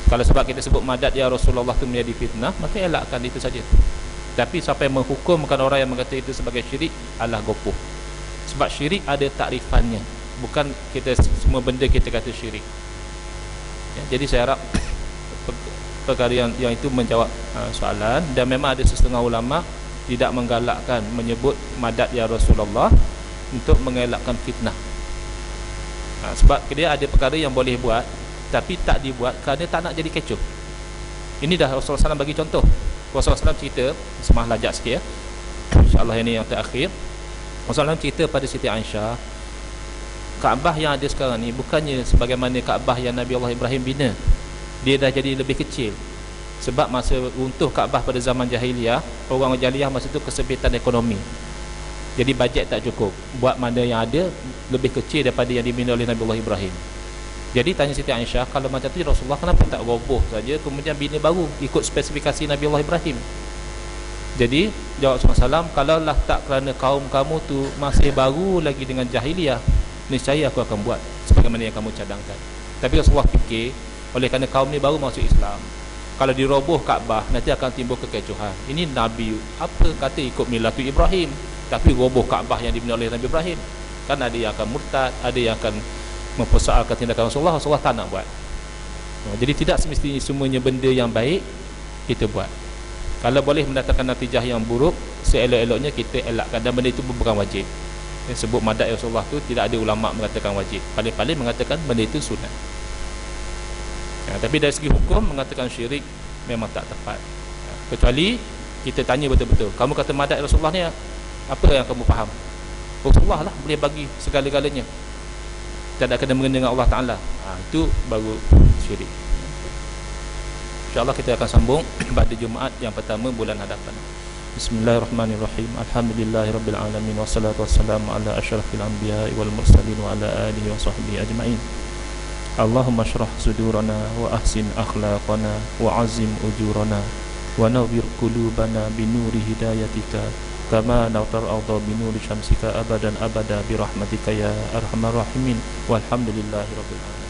kalau sebab kita sebut madad ya Rasulullah tu menjadi fitnah, maka elakkan itu saja. Tapi sampai menghukumkan orang yang mengatakan itu sebagai syirik, Allah gopoh. Sebab syirik ada takrifannya, bukan kita semua benda kita kata syirik. Jadi saya harap perkara yang itu menjawab soalan. Dan memang ada setengah ulama tidak menggalakkan menyebut madad ya Rasulullah untuk mengelakkan fitnah. Sebab dia ada perkara yang boleh buat tapi tak dibuat kerana tak nak jadi kecoh. Ini dah Rasulullah SAW bagi contoh. Rasulullah SAW cerita, semah lajak sikit ya, InsyaAllah ini yang terakhir. Rasulullah SAW cerita pada Siti Aisyah, Kaabah yang ada sekarang ni bukannya sebagaimana Kaabah yang Nabi Allah Ibrahim bina. Dia dah jadi lebih kecil. Sebab masa runtuh Kaabah pada zaman jahiliyah, orang jahiliyah masa tu kesempitan ekonomi. Jadi bajet tak cukup. Buat mana yang ada lebih kecil daripada yang dibina oleh Nabi Allah Ibrahim. Jadi tanya Siti Aisyah, kalau macam tu Rasulullah kenapa tak roboh saja kemudian bina baru ikut spesifikasi Nabi Allah Ibrahim? Jadi jawab Rasulullah SAW, kalaulah tak kerana kaum kamu tu masih baru lagi dengan jahiliyah, niscaya aku akan buat sebagaimana yang kamu cadangkan. Tapi Rasulullah fikir, oleh kerana kaum ni baru masuk Islam, kalau diroboh Kaabah nanti akan timbul kekecohan. Ini Nabi apa kata ikut milatu Ibrahim, tapi roboh Kaabah yang dibina oleh Nabi Ibrahim, kan ada yang akan murtad, ada yang akan mempersoalkan tindakan Rasulullah. Rasulullah tak nak buat. Jadi tidak semestinya semuanya benda yang baik kita buat. Kalau boleh mendatangkan natijah yang buruk, seelok-eloknya kita elakkan, dan benda itu bukan wajib. Sebut madad Rasulullah tu tidak ada ulama mengatakan wajib, paling-paling mengatakan benda itu sunat. Tapi dari segi hukum mengatakan syirik memang tak tepat, kecuali Kita tanya betul-betul, kamu kata madad Rasulullah ni apa yang kamu faham? Rasulullah lah boleh bagi segala-galanya, tak ada kena mengena dengan Allah Ta'ala. Itu baru syirik. InsyaAllah kita akan sambung pada Jumaat yang pertama bulan hadapan. Bismillahirrahmanirrahim. Alhamdulillahirrabbilalamin. Wassalatu wassalamu ala asyrafil anbiya wal mursalin wa ala alihi wa sahbihi ajma'in. Allahumma syrah sudurana wa ahsin akhlaqana wa azim ujurana wa nawwir qulubana binuri hidayatika kama nawtar arda binuri syamsika abadan abada birahmatika ya arhamar rahimin. Walhamdulillahi rabbil alamin.